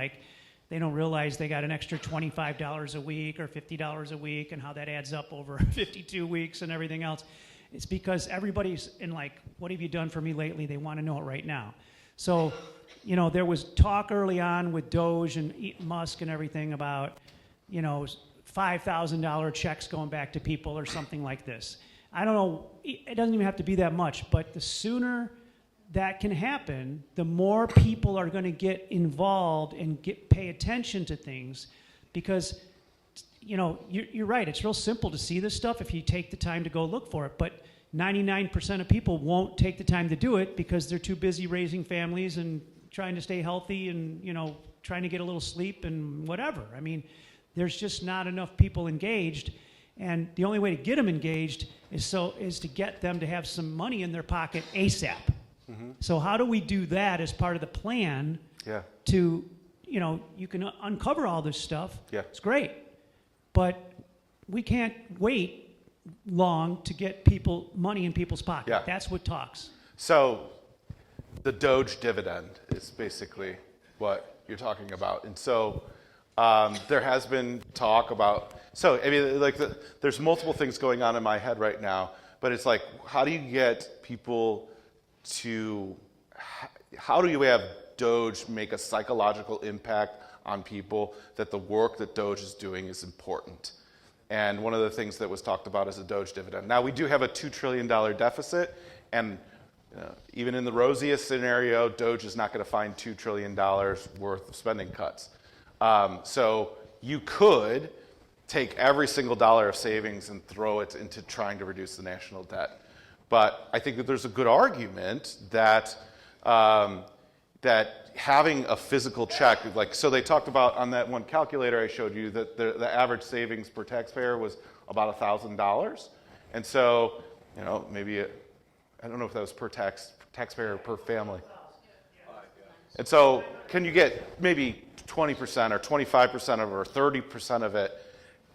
they don't realize they got an extra $25 a week or $50 a week, and how that adds up over 52 weeks and everything else. It's because everybody's in like, what have you done for me lately? They want to know it right now. So, there was talk early on with Doge and Musk and everything about, $5,000 checks going back to people or something like this. I don't know, it doesn't even have to be that much, but the sooner that can happen, the more people are going to get involved and pay attention to things, because you're right. It's real simple to see this stuff if you take the time to go look for it. But 99% of people won't take the time to do it because they're too busy raising families and trying to stay healthy and trying to get a little sleep and whatever. I mean, there's just not enough people engaged, and the only way to get them engaged is to get them to have some money in their pocket ASAP. Mm-hmm. So how do we do that as part of the plan? Yeah. To you can uncover all this stuff. Yeah. It's great, but we can't wait long to get money in people's pocket. Yeah. That's what talks. So the Doge dividend is basically what you're talking about. And so there has been talk about, there's multiple things going on in my head right now, but it's like, how do you get people how do you have Doge make a psychological impact on people that the work that Doge is doing is important? And one of the things that was talked about is a Doge dividend. Now, we do have a $2 trillion deficit, and even in the rosiest scenario, Doge is not going to find $2 trillion worth of spending cuts. So you could take every single dollar of savings and throw it into trying to reduce the national debt. But I think that there's a good argument that that having a physical check, so they talked about on that one calculator I showed you that the average savings per taxpayer was about $1,000, and so maybe I don't know if that was per taxpayer or per family. And so can you get maybe 20% or 25% of it or 30% of it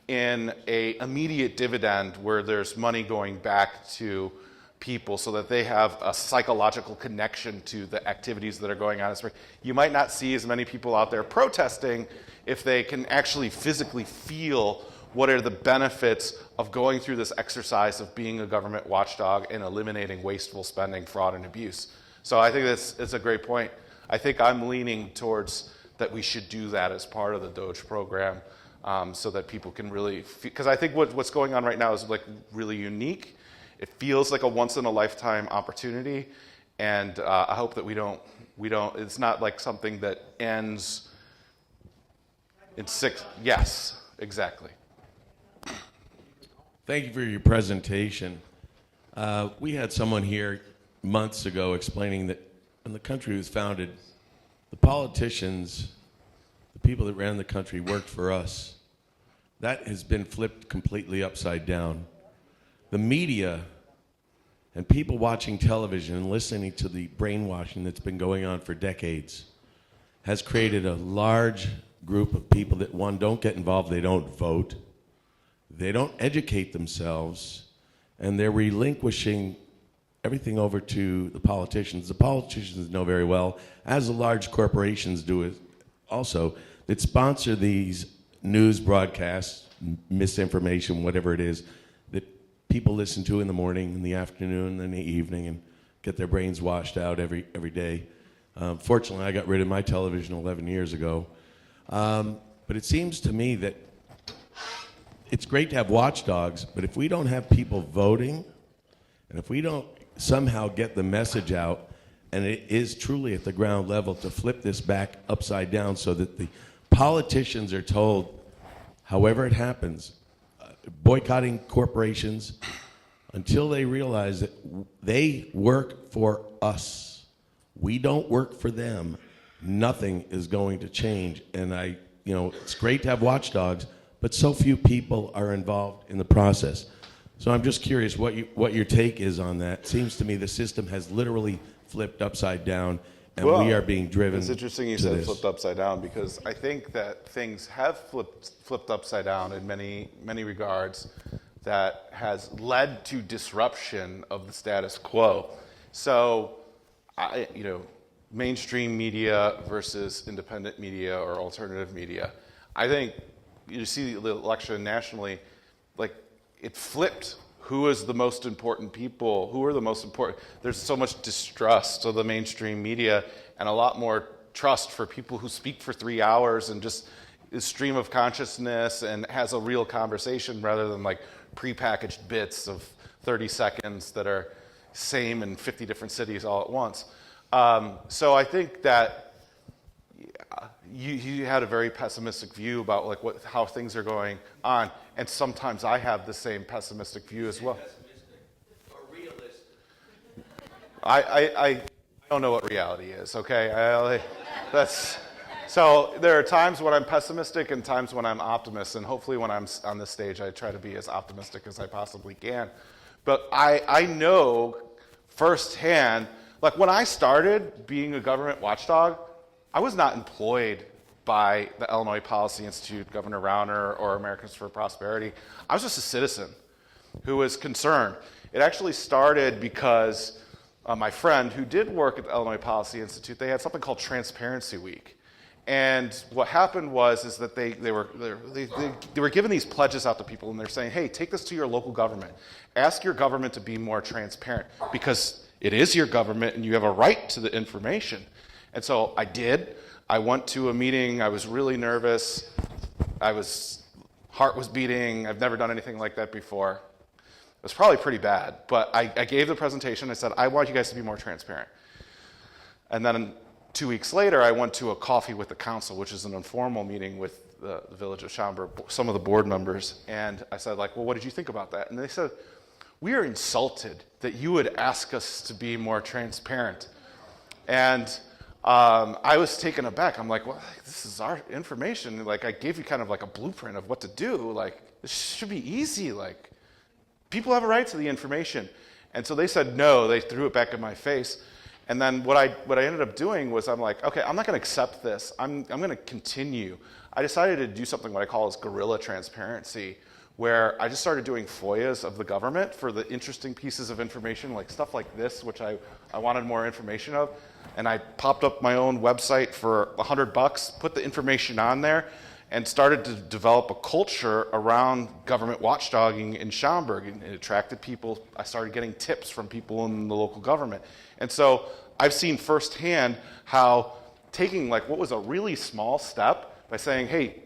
in a immediate dividend where there's money going back to people so that they have a psychological connection to the activities that are going on. You might not see as many people out there protesting if they can actually physically feel what are the benefits of going through this exercise of being a government watchdog and eliminating wasteful spending, fraud, and abuse. So I think it's a great point. I think I'm leaning towards that we should do that as part of the Doge program, so that people can really, because I think what's going on right now is really unique. It feels like a once-in-a-lifetime opportunity, and I hope that we don't. It's not like something that ends in 6. Yes, exactly. Thank you for your presentation. We had someone here months ago explaining that when the country was founded, the politicians, the people that ran the country, worked for us. That has been flipped completely upside down. The media and people watching television and listening to the brainwashing that's been going on for decades has created a large group of people that, one, don't get involved, they don't vote, they don't educate themselves, and they're relinquishing everything over to the politicians. The politicians know very well, as the large corporations do it also, that sponsor these news broadcasts, misinformation, whatever it is, that people listen to in the morning, in the afternoon, in the evening, and get their brains washed out every day. Fortunately, I got rid of my television 11 years ago. But it seems to me that it's great to have watchdogs, but if we don't have people voting, and if we don't somehow get the message out, and it is truly at the ground level to flip this back upside down so that the politicians are told, however it happens, boycotting corporations until they realize that they work for us. We don't work for them. Nothing is going to change. And it's great to have watchdogs, but so few people are involved in the process. So I'm just curious what your take is on that. Seems to me the system has literally flipped upside down, and we are being driven. It's interesting you said flipped upside down, because I think that things have flipped upside down in many regards that has led to disruption of the status quo. So, mainstream media versus independent media or alternative media. I think you see the election nationally, it flipped. Who is the most important people? Who are the most important? There's so much distrust of the mainstream media and a lot more trust for people who speak for 3 hours and just is stream of consciousness and has a real conversation rather than prepackaged bits of 30 seconds that are, same in 50 different cities all at once. So I think that you had a very pessimistic view about like how things are going on, and sometimes I have the same pessimistic view as well. Pessimistic or realistic? I don't know what reality is. Okay, so there are times when I'm pessimistic and times when I'm optimist, and hopefully when I'm on this stage, I try to be as optimistic as I possibly can. But I know firsthand, like when I started being a government watchdog, I was not employed by the Illinois Policy Institute, Governor Rauner, or Americans for Prosperity. I was just a citizen who was concerned. It actually started because my friend who did work at the Illinois Policy Institute, they had something called Transparency Week. And what happened is that they were giving these pledges out to people, and they're saying, hey, take this to your local government. Ask your government to be more transparent, because it is your government and you have a right to the information. And so I did. I went to a meeting. I was really nervous. Heart was beating. I've never done anything like that before. It was probably pretty bad, but I gave the presentation. I said, I want you guys to be more transparent. And then 2 weeks later, I went to a coffee with the council, which is an informal meeting with the village of Schaumburg, some of the board members. And I said, like, well, what did you think about that? And they said, we are insulted that you would ask us to be more transparent. And I was taken aback. I'm like, well, this is our information. Like, I gave you kind of like a blueprint of what to do. Like, this should be easy. Like, people have a right to the information. And so they said no. They threw it back in my face. And then what I ended up doing was I'm like, okay, I'm not going to accept this. I'm going to continue. I decided to do something what I call as guerrilla transparency, where I just started doing FOIAs of the government for the interesting pieces of information, like stuff like this, which I wanted more information of. And I popped up my own website for $100, put the information on there, and started to develop a culture around government watchdogging in Schaumburg. And it attracted people. I started getting tips from people in the local government. And so I've seen firsthand how taking like what was a really small step by saying, hey,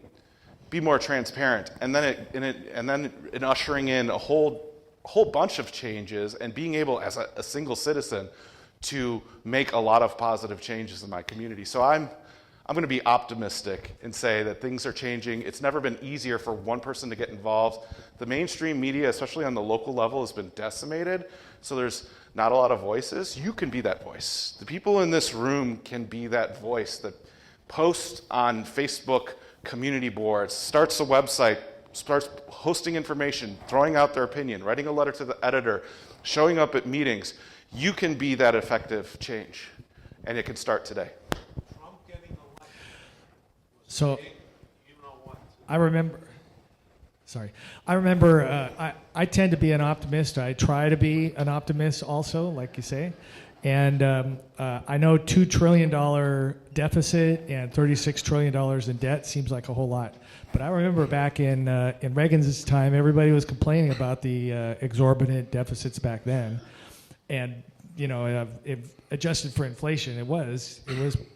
be more transparent, and then ushering in a whole bunch of changes, and being able as a single citizen to make a lot of positive changes in my community. So I'm going to be optimistic and say that things are changing. It's never been easier for one person to get involved. The mainstream media, especially on the local level, has been decimated, so there's not a lot of voices. You can be that voice. The people in this room can be that voice that posts on Facebook community boards, starts a website, starts hosting information, throwing out their opinion, writing a letter to the editor, showing up at meetings. You can be that effective change, and it can start today. So, I remember. I tend to be an optimist. I try to be an optimist also, like you say. And I know $2 trillion deficit and $36 trillion in debt seems like a whole lot. But I remember back in Reagan's time, everybody was complaining about the exorbitant deficits back then. And, if adjusted for inflation, it was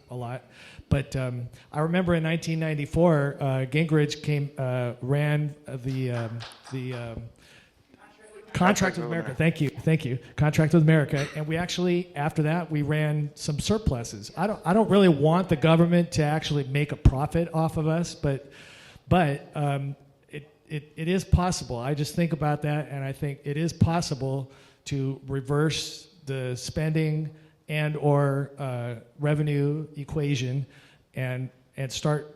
a lot. But I remember in 1994, Gingrich ran the Contract with America. Thank you. Contract with America, and we actually, after that, we ran some surpluses. I don't really want the government to actually make a profit off of us, but it is possible. I just think about that, and I think it is possible to reverse the spending and or revenue equation, and start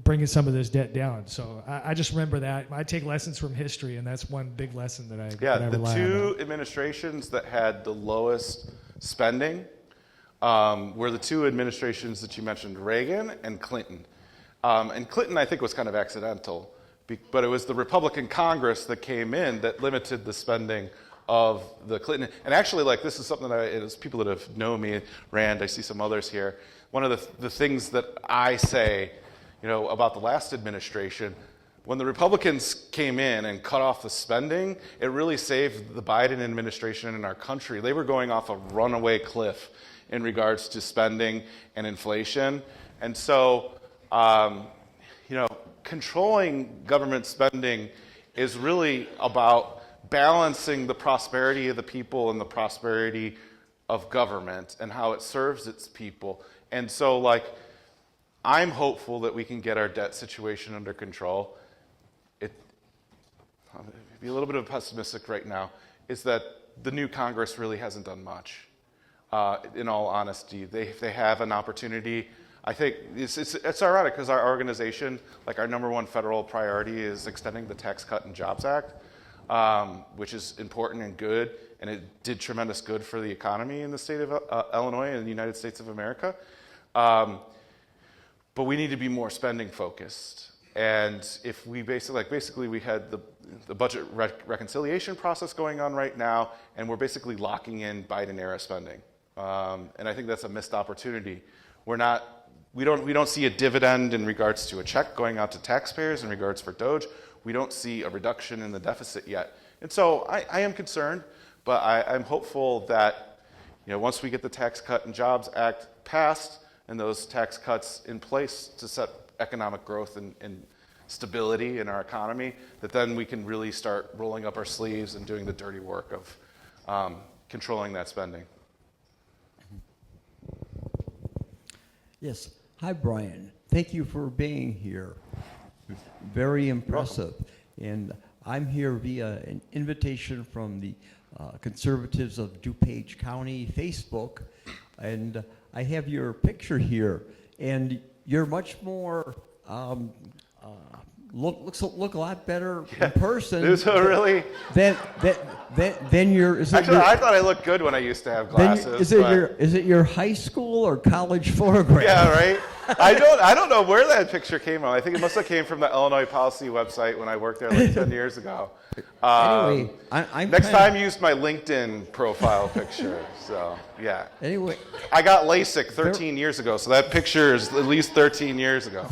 bringing some of this debt down. So I just remember that. I take lessons from history, and that's one big lesson that I rely on. The two administrations that had the lowest spending were the two administrations that you mentioned, Reagan and Clinton. And Clinton, I think, was kind of accidental, but it was the Republican Congress that came in that limited the spending of the Clinton. And actually, like, this is something that as people that have known me, Rand, I see some others here, one of the things that I say about the last administration, when the Republicans came in and cut off the spending, it really saved the Biden administration and our country. They were going off a runaway cliff in regards to spending and inflation. And so, controlling government spending is really about balancing the prosperity of the people and the prosperity of government and how it serves its people. And so, like, I'm hopeful that we can get our debt situation under control. I'll be a little bit of pessimistic right now, is that the new Congress really hasn't done much. In all honesty, they have an opportunity. I think it's ironic because our organization, like our number one federal priority is extending the Tax Cut and Jobs Act, which is important and good, and it did tremendous good for the economy in the state of Illinois and the United States of America. But we need to be more spending focused. And if we basically we had the budget reconciliation process going on right now, and we're basically locking in Biden era spending. And I think that's a missed opportunity. We don't see a dividend in regards to a check going out to taxpayers in regards for DOGE. We don't see a reduction in the deficit yet. And so I am concerned, but I'm hopeful that once we get the Tax Cut and Jobs Act passed and those tax cuts in place to set economic growth and stability in our economy, that then we can really start rolling up our sleeves and doing the dirty work of controlling that spending. Yes. Hi, Brian. Thank you for being here. Very impressive. And I'm here via an invitation from the Conservatives of DuPage County Facebook, and I have your picture here. And you're much more look a lot better in person. Is it really? Then your Actually, I thought I looked good when I used to have glasses. Is it your high school or college photograph? Yeah, right. I don't know where that picture came from. I think it must have came from the Illinois Policy website when I worked there like 10 years ago. Anyway, I'm next time use my LinkedIn profile picture. So yeah. Anyway, I got LASIK 13 years ago, so that picture is at least 13 years ago.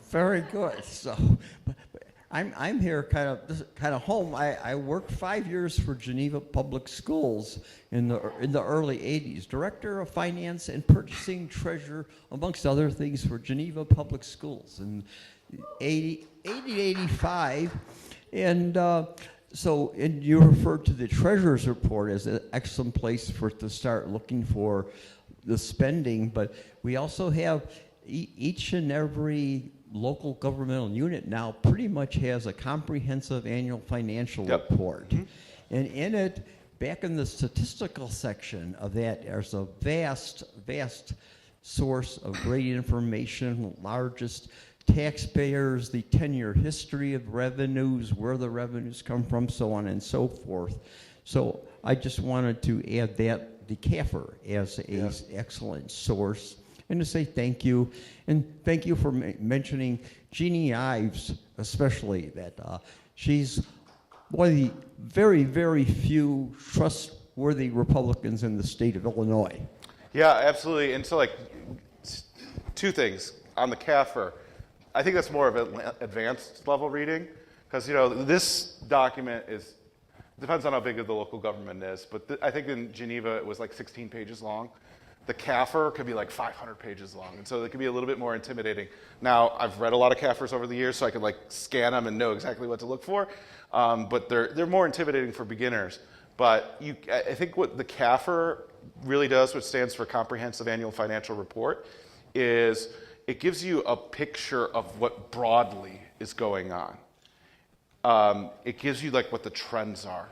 Very good. So, but I'm here kind of home. I worked 5 years for Geneva Public Schools in the early '80s, director of finance and purchasing treasurer, amongst other things, for Geneva Public Schools in 85, and so and you referred to the treasurer's report as an excellent place to start looking for the spending, but we also have each and every local governmental unit now pretty much has a comprehensive annual financial report. Mm-hmm. And in it, back in the statistical section of that, there's a vast source of great information, largest taxpayers, the 10-year history of revenues, where the revenues come from, so on and so forth. So I just wanted to add that, the CAFR, as an excellent source. And to say thank you, and thank you for mentioning Jeannie Ives, especially, that she's one of the very, very few trustworthy Republicans in the state of Illinois. Yeah, absolutely. And so, like, two things on the CAFR. I think that's more of an advanced level reading, because this document depends on how big of the local government is, but I think in Geneva it was like 16 pages long. The CAFR could be like 500 pages long, and so it could be a little bit more intimidating. Now, I've read a lot of CAFRs over the years, so I could scan them and know exactly what to look for, but they're more intimidating for beginners. But I think what the CAFR really does, which stands for Comprehensive Annual Financial Report, is it gives you a picture of what broadly is going on. It gives you what the trends are.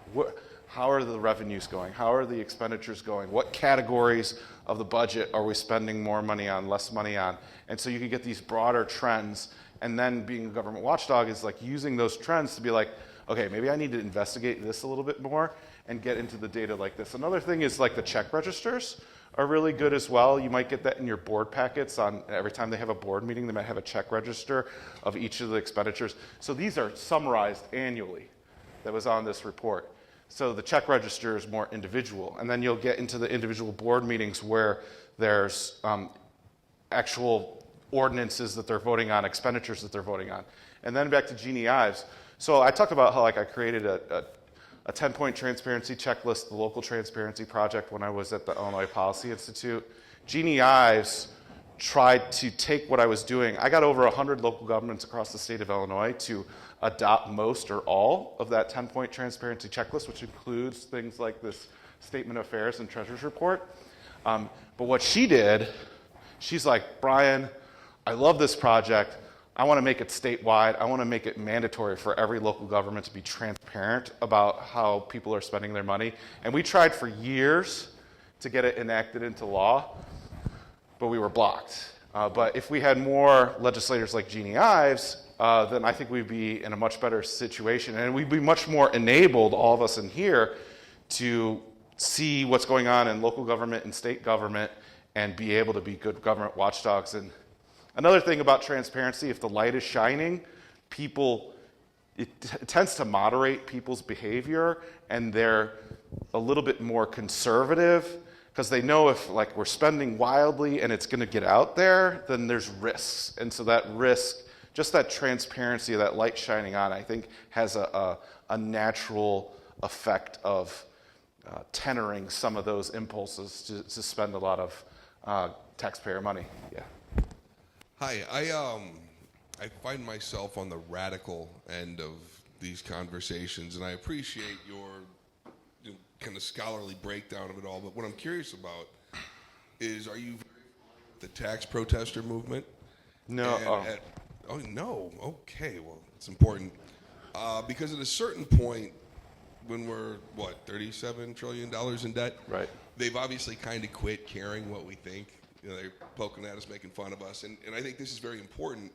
How are the revenues going? How are the expenditures going? What categories of the budget are we spending more money on, less money on? And so you can get these broader trends, and then being a government watchdog is using those trends to be okay, maybe I need to investigate this a little bit more and get into the data like this. Another thing is the check registers are really good as well. You might get that in your board packets. On every time they have a board meeting, they might have a check register of each of the expenditures. So these are summarized annually. That was on this report. So the check register is more individual. And then you'll get into the individual board meetings where there's actual ordinances that they're voting on, expenditures that they're voting on. And then back to Jeannie Ives. So I talked about how I created a 10-point transparency checklist, the local transparency project, when I was at the Illinois Policy Institute. Jeannie Ives tried to take what I was doing. I got over 100 local governments across the state of Illinois to adopt most or all of that 10-point transparency checklist, which includes things like this statement of affairs and treasurer's report. But what she did, she's like, Brian, I love this project. I want to make it statewide. I want to make it mandatory for every local government to be transparent about how people are spending their money. And we tried for years to get it enacted into law, but we were blocked. But if we had more legislators like Jeannie Ives, then I think we'd be in a much better situation. And we'd be much more enabled, all of us in here, to see what's going on in local government and state government and be able to be good government watchdogs. And another thing about transparency, if the light is shining, it tends to moderate people's behavior, and they're a little bit more conservative because they know if like we're spending wildly and it's going to get out there, then there's risks. And so that risk, just that transparency, that light shining on, I think has a natural effect of tenoring some of those impulses to spend a lot of taxpayer money. Yeah. Hi, I find myself on the radical end of these conversations, and I appreciate your kind of scholarly breakdown of it all. But what I'm curious about is, are you very familiar with the tax protester movement? No. Oh no. Okay. Well, it's important because at a certain point, when we're $37 trillion in debt, Right. They've obviously kind of quit caring what we think. They're poking at us, making fun of us, and I think this is very important.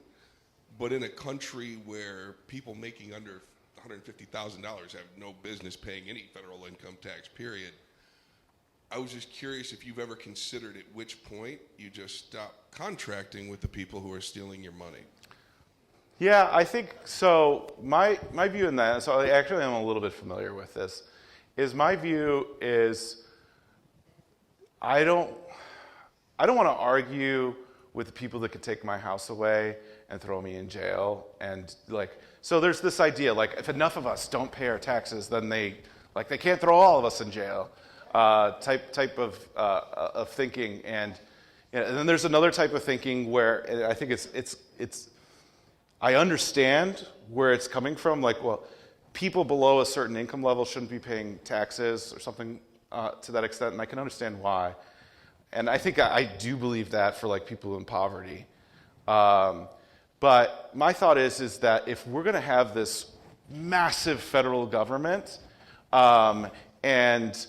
But in a country where people making under $150,000 have no business paying any federal income tax, period, I was just curious if you've ever considered at which point you just stop contracting with the people who are stealing your money. Yeah, I think so. My view in that, so I actually am a little bit familiar with this, is my view is I don't want to argue with the people that could take my house away and throw me in jail. And so there's this idea, if enough of us don't pay our taxes, then they can't throw all of us in jail, type of thinking. And then there's another type of thinking where I think it's I understand where it's coming from. People below a certain income level shouldn't be paying taxes or something to that extent, and I can understand why. And I think I do believe that for people in poverty. But my thought is that if we're going to have this massive federal government, and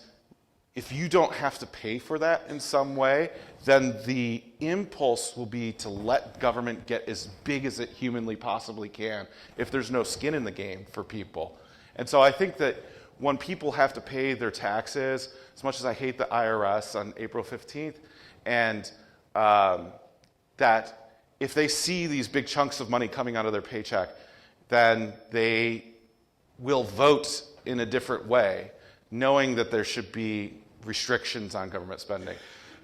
if you don't have to pay for that in some way, then the impulse will be to let government get as big as it humanly possibly can if there's no skin in the game for people. And so I think that when people have to pay their taxes, as much as I hate the IRS on April 15th, and that if they see these big chunks of money coming out of their paycheck, then they will vote in a different way, knowing that there should be restrictions on government spending.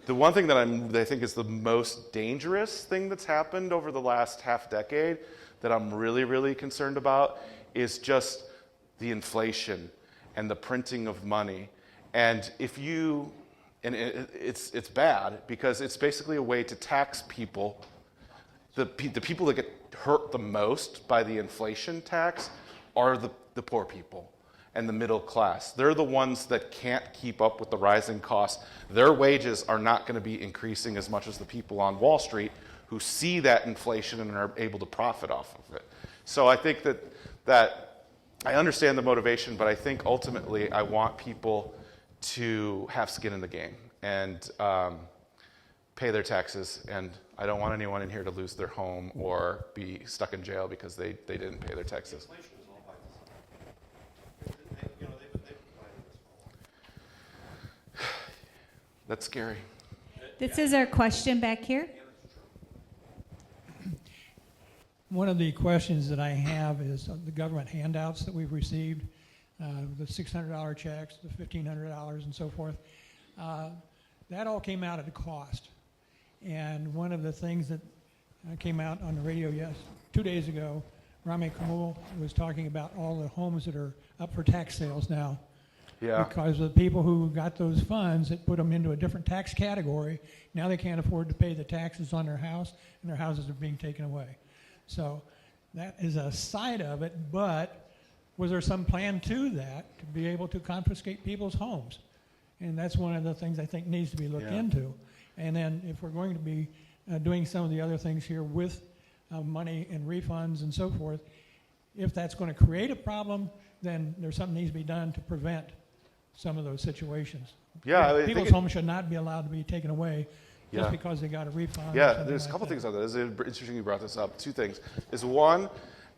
The one thing that I think is the most dangerous thing that's happened over the last half decade that I'm really, really concerned about is just the inflation and the printing of money. And it's bad because it's basically a way to tax people. The people that get hurt the most by the inflation tax are the poor people and the middle class. They're the ones that can't keep up with the rising costs. Their wages are not going to be increasing as much as the people on Wall Street who see that inflation and are able to profit off of it. So I think that I understand the motivation, but I think ultimately I want people to have skin in the game and pay their taxes, and I don't want anyone in here to lose their home or be stuck in jail because they didn't pay their taxes. That's scary. This is our question back here. One of the questions that I have is the government handouts that we've received, the $600 checks, the $1,500 and so forth. That all came out at a cost. And one of the things that came out on the radio 2 days ago, Rami Kamul was talking about all the homes that are up for tax sales now. Yeah. Because the people who got those funds, it put them into a different tax category. Now they can't afford to pay the taxes on their house, and their houses are being taken away. So that is a side of it, but was there some plan to that to be able to confiscate people's homes? And that's one of the things I think needs to be looked into. And then if we're going to be doing some of the other things here with money and refunds and so forth, if that's going to create a problem, then there's something needs to be done to prevent some of those situations. Yeah, I People's think homes should not be allowed to be taken away just Yeah. because they got a refund. or Yeah, something there's a like couple that. things on that. It's interesting you brought this up. Two things. Is one,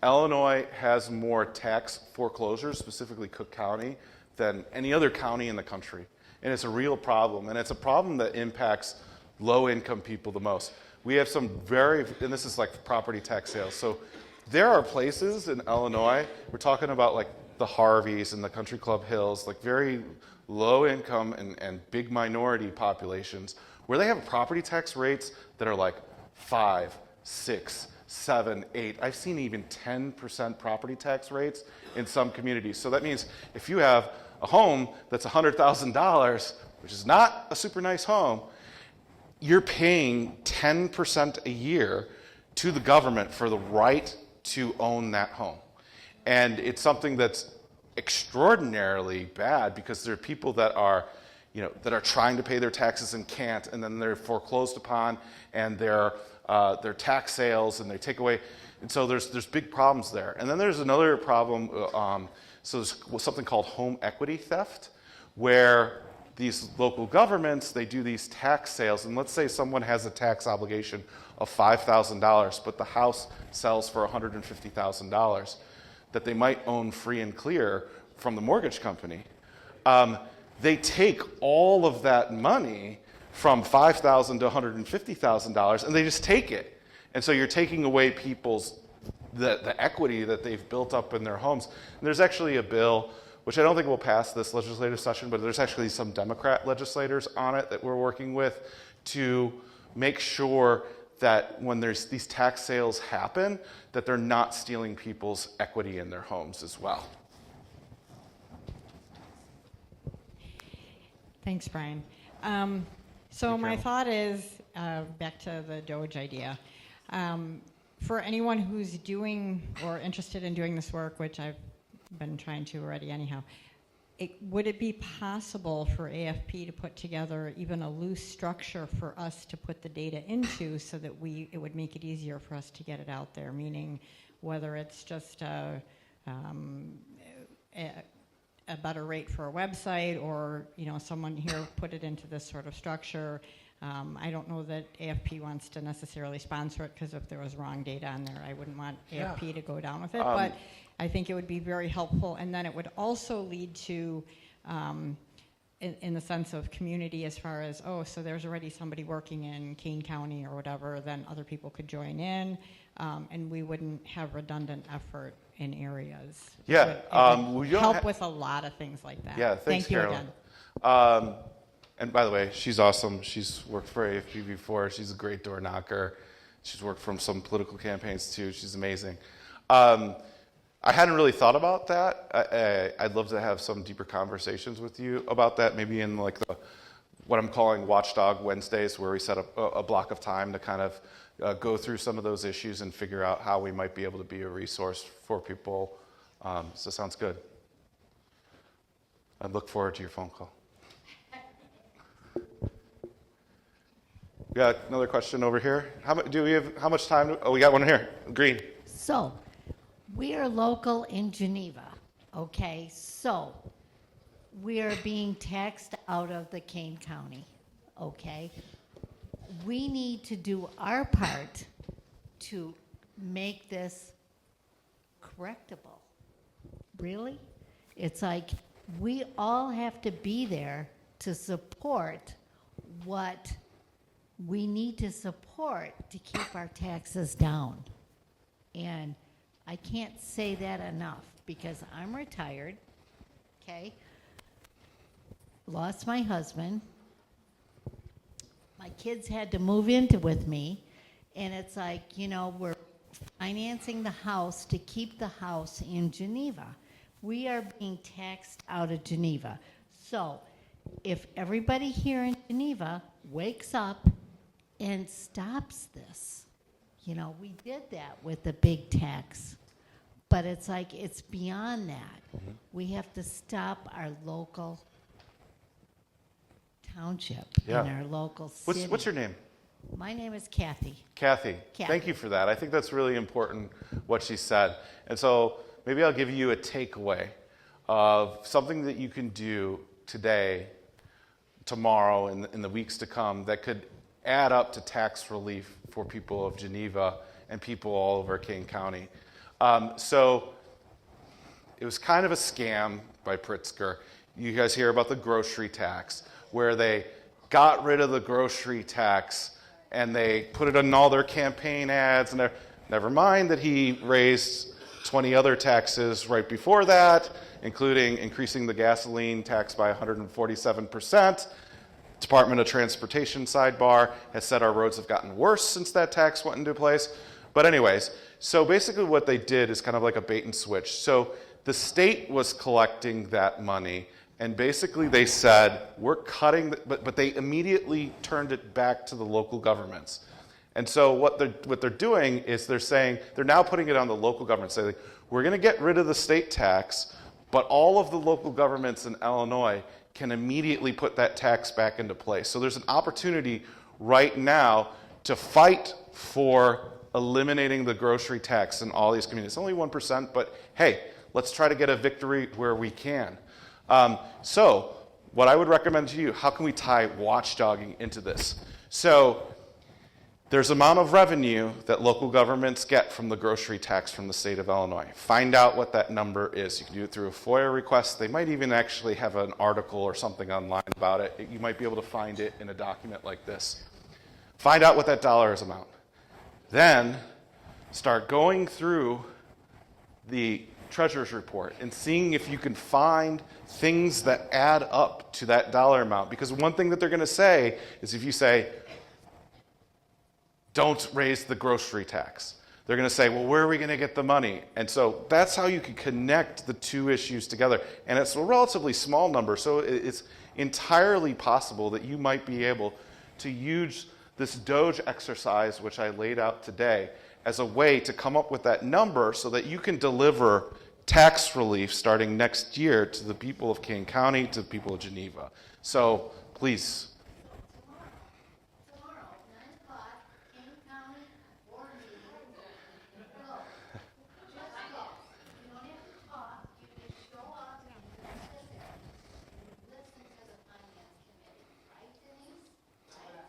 Illinois has more tax foreclosures, specifically Cook County, than any other county in the country. And it's a real problem. And it's a problem that impacts low-income people the most. We have some and this is like property tax sales. So there are places in Illinois, we're talking about like the Harveys and the Country Club Hills, like very low income and big minority populations, where they have property tax rates that are like 5, 6, 7, 8. I've seen even 10% property tax rates in some communities. So that means if you have a home that's $100,000, which is not a super nice home, you're paying 10% a year to the government for the right to own that home. And it's something that's extraordinarily bad because there are people that are, that are trying to pay their taxes and can't, and then they're foreclosed upon, and their tax sales, and they take away. And so there's big problems there. And then there's another problem. So there's something called home equity theft, where these local governments, they do these tax sales, and let's say someone has a tax obligation of $5,000, but the house sells for $150,000 that they might own free and clear from the mortgage company. They take all of that money from $5,000 to $150,000, and they just take it. And so you're taking away people's the equity that they've built up in their homes. And there's actually a bill, which I don't think will pass this legislative session, but there's actually some Democrat legislators on it that we're working with to make sure that when there's these tax sales happen, that they're not stealing people's equity in their homes as well. Thanks, Brian. So my thought is, back to the Doge idea. For anyone who's doing or interested in doing this work, which I've been trying to already anyhow, would it be possible for AFP to put together even a loose structure for us to put the data into so that it would make it easier for us to get it out there? Meaning, whether it's just a better rate for a website, or someone here put it into this sort of structure. I don't know that AFP wants to necessarily sponsor it, because if there was wrong data on there, I wouldn't want AFP to go down with it. But I think it would be very helpful, and then it would also lead to, in the sense of community, as far as, so there's already somebody working in Kane County or whatever, then other people could join in, and we wouldn't have redundant effort in areas. Yeah, It would help with a lot of things like that. Yeah, thanks, Thank you Carolyn. again. And by the way, she's awesome. She's worked for AFP before. She's a great door knocker. She's worked from some political campaigns too. She's amazing. I hadn't really thought about that. I'd love to have some deeper conversations with you about that, maybe in like what I'm calling Watchdog Wednesdays, where we set up a block of time to kind of go through some of those issues and figure out how we might be able to be a resource for people. So sounds good. I look forward to your phone call. We got another question over here. How much time? We got one here. Green. So, we are local in Geneva, okay? So, we are being taxed out of the Kane County, okay? We need to do our part to make this correctable. Really? It's like we all have to be there to support what we need to support to keep our taxes down. And I can't say that enough, because I'm retired, okay? Lost my husband. My kids had to move with me. And it's like, we're financing the house to keep the house in Geneva. We are being taxed out of Geneva. So if everybody here in Geneva wakes up and stops this, you know, we did that with the big tax, but it's like it's beyond that. We have to stop our local township Yeah. and our local city. What's your name? My name is Kathy. Kathy. Kathy. Thank you for that. I think that's really important what she said. And so maybe I'll give you a takeaway of something that you can do today, tomorrow, in the weeks to come that could add up to tax relief for people of Geneva and people all over Kane County. So it was kind of a scam by Pritzker. You guys hear about the grocery tax, where they got rid of the grocery tax and they put it in all their campaign ads. And never mind that he raised 20 other taxes right before that, including increasing the gasoline tax by 147%. Department of Transportation sidebar has said our roads have gotten worse since that tax went into place. But anyways, so basically what they did is kind of like a bait and switch. So the state was collecting that money, and basically they said, we're cutting, but they immediately turned it back to the local governments. And so what they're doing is they're now putting it on the local governments, saying, we're going to get rid of the state tax, but all of the local governments in Illinois can immediately put that tax back into place. So there's an opportunity right now to fight for eliminating the grocery tax in all these communities. It's only 1%, but hey, let's try to get a victory where we can. So what I would recommend to you, how can we tie watchdogging into this? So there's amount of revenue that local governments get from the grocery tax from the state of Illinois. Find out what that number is. You can do it through a FOIA request. They might even actually have an article or something online about it. You might be able to find it in a document like this. Find out what that dollar is amount. Then start going through the treasurer's report and seeing if you can find things that add up to that dollar amount. Because one thing that they're going to say is if you say, don't raise the grocery tax, they're going to say, well, where are we going to get the money? And so that's how you can connect the two issues together. And it's a relatively small number, so it's entirely possible that you might be able to use this Doge exercise, which I laid out today, as a way to come up with that number so that you can deliver tax relief starting next year to the people of Kane County, to the people of Geneva. So please. Tomorrow, 9 o'clock, Kane County board meeting. Go. Just go. You don't have to talk. You just show up and sit there. Listen to the finance committee. Right, Denise? Right?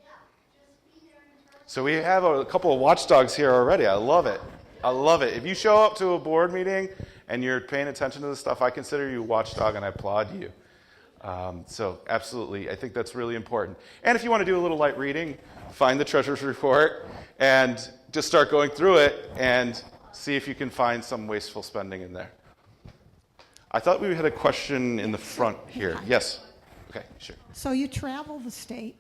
Yeah. Just be there in person. So we have a couple of watchdogs here already. I love it. I love it. If you show up to a board meeting and you're paying attention to this stuff, I consider you a watchdog and I applaud you. So absolutely, I think that's really important. And if you want to do a little light reading, find the treasurer's report and just start going through it and see if you can find some wasteful spending in there. I thought we had a question in the front here. Yes. Okay, sure. So you travel the state.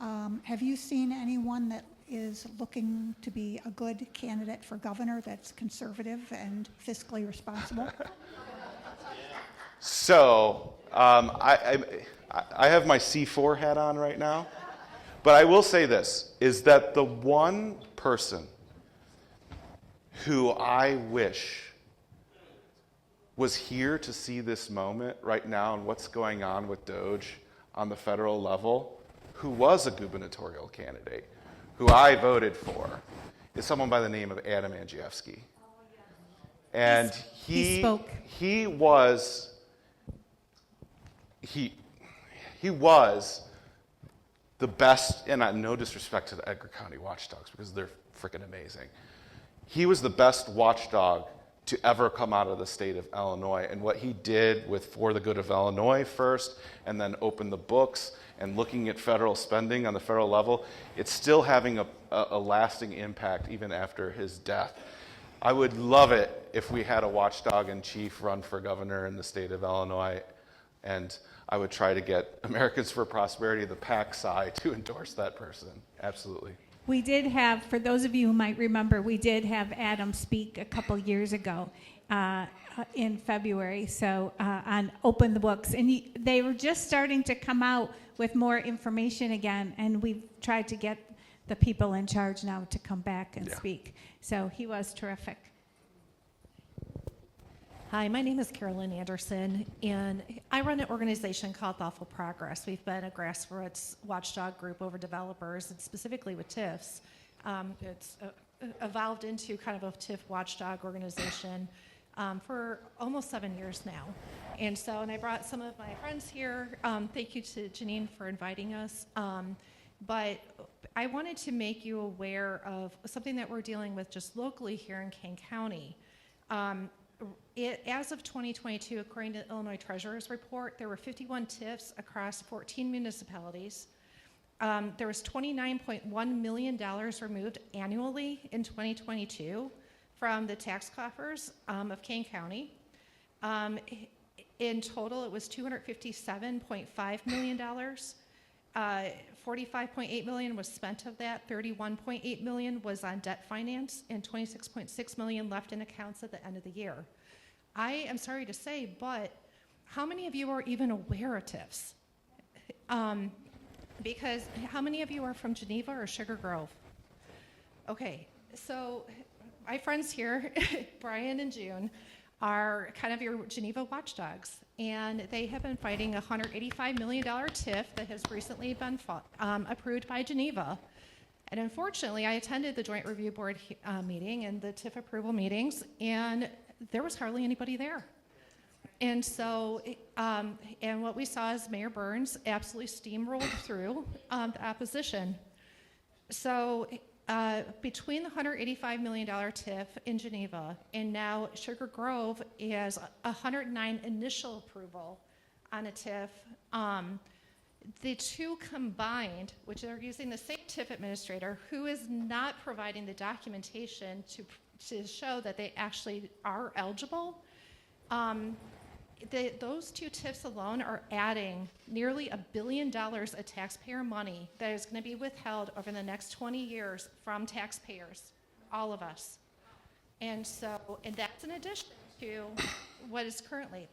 Have you seen anyone that is looking to be a good candidate for governor that's conservative and fiscally responsible? So I have my C4 hat on right now, but I will say this, is that the one person who I wish was here to see this moment right now and what's going on with Doge on the federal level, who was a gubernatorial candidate, who I voted for, is someone by the name of Adam Andrzejewski. And he was the best, and no disrespect to the Edgar County Watchdogs because they're freaking amazing. He was the best watchdog to ever come out of the state of Illinois. And what he did with For the Good of Illinois first, and then opened the books and looking at federal spending on the federal level, it's still having a lasting impact even after his death. I would love it if we had a watchdog in chief run for governor in the state of Illinois, and I would try to get Americans for Prosperity, the PAC side, to endorse that person. Absolutely. We did have, for those of you who might remember, we did have Adam speak a couple years ago. in February, so on Open the Books. And they were just starting to come out with more information again, and we've tried to get the people in charge now to come back and speak. So he was terrific. Hi, my name is Carolyn Anderson, and I run an organization called Thoughtful Progress. We've been a grassroots watchdog group over developers, and specifically with TIFs. It's evolved into kind of a TIF watchdog organization for almost 7 years now. And I brought some of my friends here. Thank you to Janine for inviting us. But I wanted to make you aware of something that we're dealing with just locally here in Kane County. As of 2022, according to the Illinois Treasurer's report, there were 51 TIFs across 14 municipalities. There was $29.1 million removed annually in 2022 from the tax coffers of Kane County. In total, it was $257.5 million. $45.8 million was spent of that. $31.8 million was on debt finance, and $26.6 million left in accounts at the end of the year. I am sorry to say, but how many of you are even aware of TIFs? Because how many of you are from Geneva or Sugar Grove? Okay, so my friends here, Brian and June, are kind of your Geneva watchdogs, and they have been fighting a $185 million TIF that has recently been approved by Geneva. And unfortunately, I attended the Joint Review Board meeting and the TIF approval meetings, and there was hardly anybody there. And and what we saw is Mayor Burns absolutely steamrolled through the opposition. So between the $185 million TIF in Geneva and now Sugar Grove is 109 initial approval on a TIF. The two combined, which are using the same TIF administrator, who is not providing the documentation to show that they actually are eligible, those two TIFs alone are adding nearly $1 billion of taxpayer money that is going to be withheld over the next 20 years from taxpayers, all of us. And that's in addition to what is currently.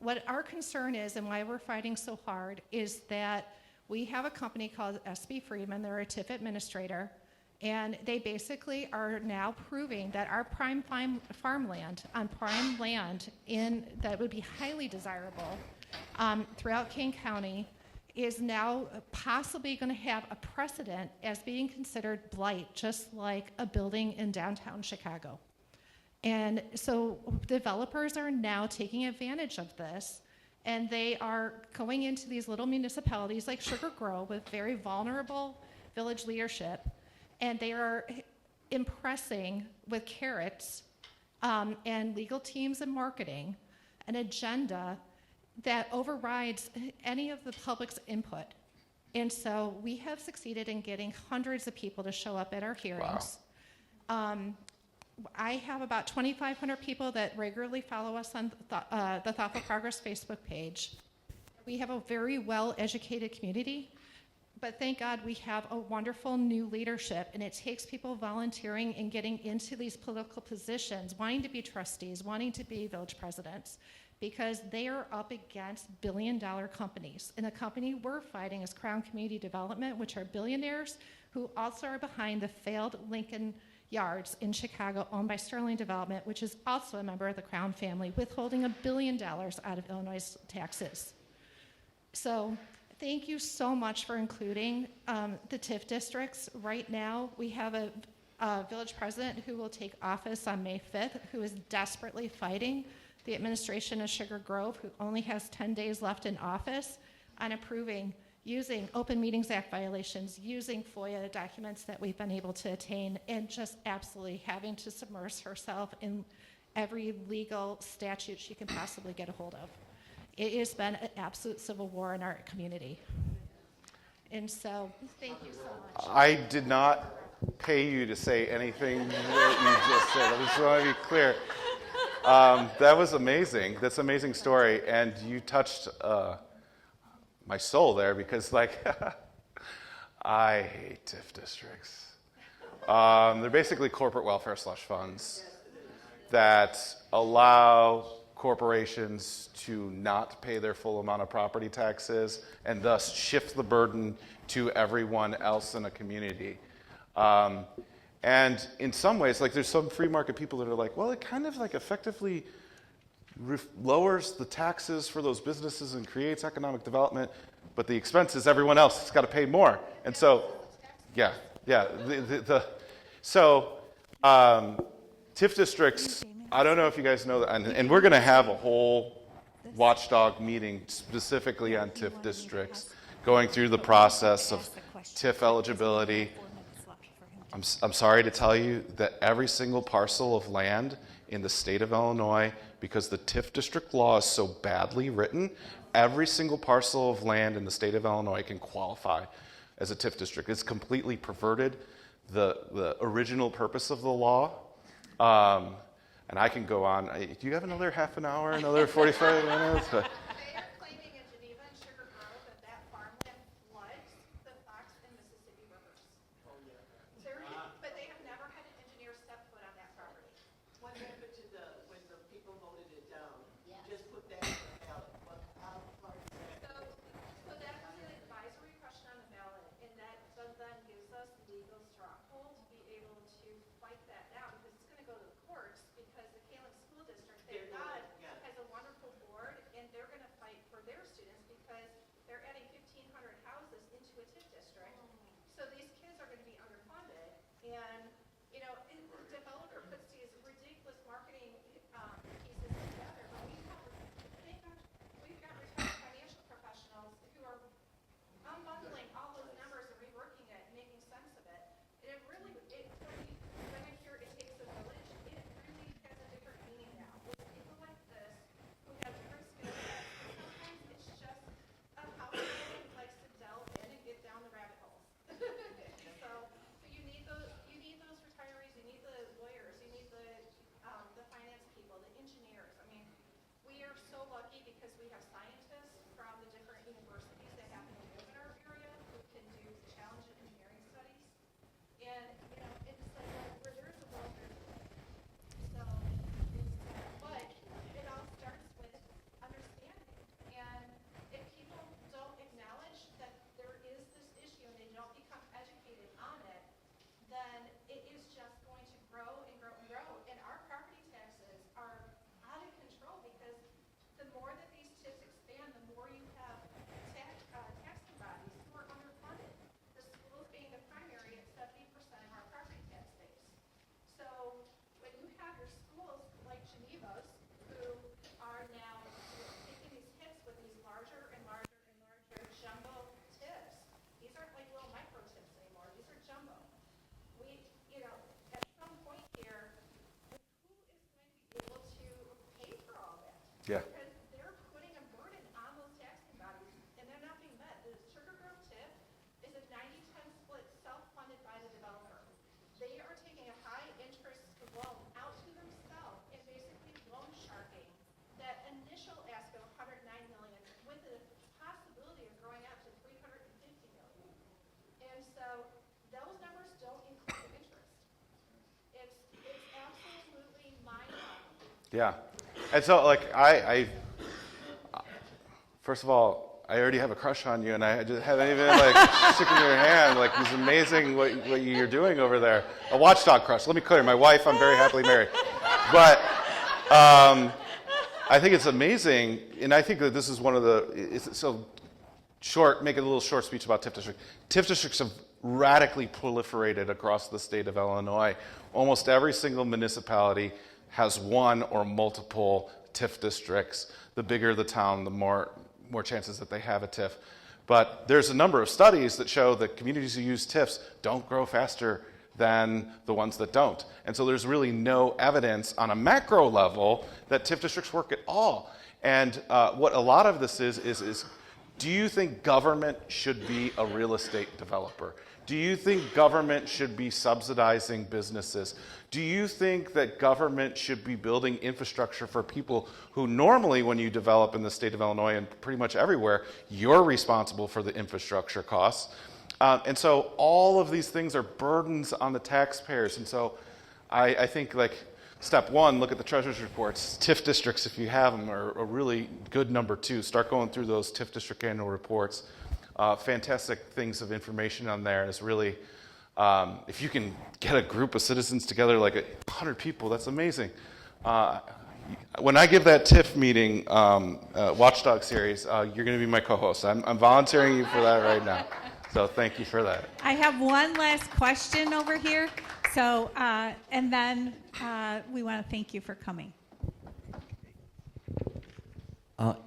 What our concern is and why we're fighting so hard is that we have a company called SB Freeman. They're a TIF administrator, and they basically are now proving that our prime farmland on prime land that would be highly desirable throughout Kane County is now possibly going to have a precedent as being considered blight, just like a building in downtown Chicago. And so developers are now taking advantage of this, and they are going into these little municipalities like Sugar Grove with very vulnerable village leadership, and they are impressing with carrots and legal teams and marketing an agenda that overrides any of the public's input. And so we have succeeded in getting hundreds of people to show up at our hearings. Wow. I have about 2,500 people that regularly follow us on the Thoughtful Progress Facebook page. We have a very well-educated community, but thank God we have a wonderful new leadership, and it takes people volunteering and getting into these political positions, wanting to be trustees, wanting to be village presidents, because they are up against billion-dollar companies. And the company we're fighting is Crown Community Development, which are billionaires who also are behind the failed Lincoln Yards in Chicago, owned by Sterling Development, which is also a member of the Crown family, withholding $1 billion out of Illinois taxes. So thank you so much for including the TIF districts. Right now, we have a village president who will take office on May 5th, who is desperately fighting the administration of Sugar Grove, who only has 10 days left in office, on approving using Open Meetings Act violations, using FOIA documents that we've been able to attain, and just absolutely having to submerge herself in every legal statute she can possibly get a hold of. It has been an absolute civil war in our community. And so, thank you so much. I did not pay you to say anything that you just said. I just want to be clear. That was amazing. That's an amazing story. And you touched my soul there, because I hate TIF districts. They're basically corporate welfare slush funds. that allow corporations to not pay their full amount of property taxes and thus shift the burden to everyone else in a community. And in some ways, like there's some free market people that are like, well, it kind of like effectively lowers the taxes for those businesses and creates economic development, but the expense is everyone else has got to pay more. And so, yeah. TIF districts, I don't know if you guys know that, and we're going to have a whole watchdog meeting specifically on TIF districts, going through the process of TIF eligibility. I'm sorry to tell you that every single parcel of land in the state of Illinois, because the TIF district law is so badly written, every single parcel of land in the state of Illinois can qualify as a TIF district. It's completely perverted the original purpose of the law. And I can go on. Do you have another half an hour, another 45 minutes? They are claiming in Geneva and Sugar Grove that farmland floods the Fox and Mississippi rivers. Oh, yeah. But they have never had an engineer step foot on that property. What happened to when the people voted it down? Just put that on the ballot. So that was an advisory question on the ballot, and that then gives us legal stronghold to be able to fight that down, because it's going to go to the courts, because the Kalim School District, thank God, has a wonderful board, and they're going to fight for their students because they're adding 1,500 houses into a TIF district. So these kids are going to be underfunded, and the developer puts these ridiculous marketing pieces together, but we've got retired financial professionals who are unbundling all those numbers and reworking it and making sense of it. And when I hear it takes a village, it really has a different meaning now. With people like this who have different skill sets, sometimes it's just a household that likes to delve in and get down the rabbit holes. So you need those retirees, you need the lawyers, you need the finance people, the engineers. I mean, we are so lucky because we have scientists from the different universities that happen to live in our area who can do challenging engineering studies. And, it's like where there's a will, there's a way. So, but it all starts with understanding. And if people don't acknowledge that there is this issue and they don't become educated on it, then it is just going to grow and grow and grow. And our property taxes are out of control because the more that these TIFs expand, the more you have taxing bodies who are underfunded. The schools being the primary at 70% of our property tax base. So when you have your schools like Geneva's, who are now taking these hits with these larger and larger and larger jumbo TIFs, these aren't like little micro TIFs anymore. These are jumbo. At some point here, who is going to be able to pay for all that? Yeah. Because they're putting a burden on those taxing bodies, and they're not being met. The Sugar Grove TIF is a 90-10 split, self-funded by the developer. They are taking a high-interest loan out to themselves and basically loan sharking that initial ask of $109 million with the possibility of growing out to $350 million. And so those numbers don't include interest. It's absolutely mind-boggling. Yeah. And so, first of all, I already have a crush on you, and I just haven't even, shaking your hand. It's amazing what you're doing over there. A watchdog crush. Let me clear. My wife, I'm very happily married. But I think it's amazing, and I think that this is one of make a little short speech about TIF districts. TIF districts have radically proliferated across the state of Illinois. Almost every single municipality has one or multiple TIF districts. The bigger the town, the more chances that they have a TIF. But there's a number of studies that show that communities who use TIFs don't grow faster than the ones that don't. And so there's really no evidence on a macro level that TIF districts work at all. And what a lot of this is, do you think government should be a real estate developer? Do you think government should be subsidizing businesses? Do you think that government should be building infrastructure for people who normally, when you develop in the state of Illinois and pretty much everywhere, you're responsible for the infrastructure costs? And so all of these things are burdens on the taxpayers. And so I think step one, look at the treasurer's reports. TIF districts, if you have them, are a really good number two. Start going through those TIF district annual reports. Fantastic things of information on there. And it's really, if you can get a group of citizens together, like 100 people, that's amazing. When I give that TIF meeting, Watchdog series, you're going to be my co-host. I'm volunteering you for that right now. So thank you for that. I have one last question over here. So, and then we want to thank you for coming.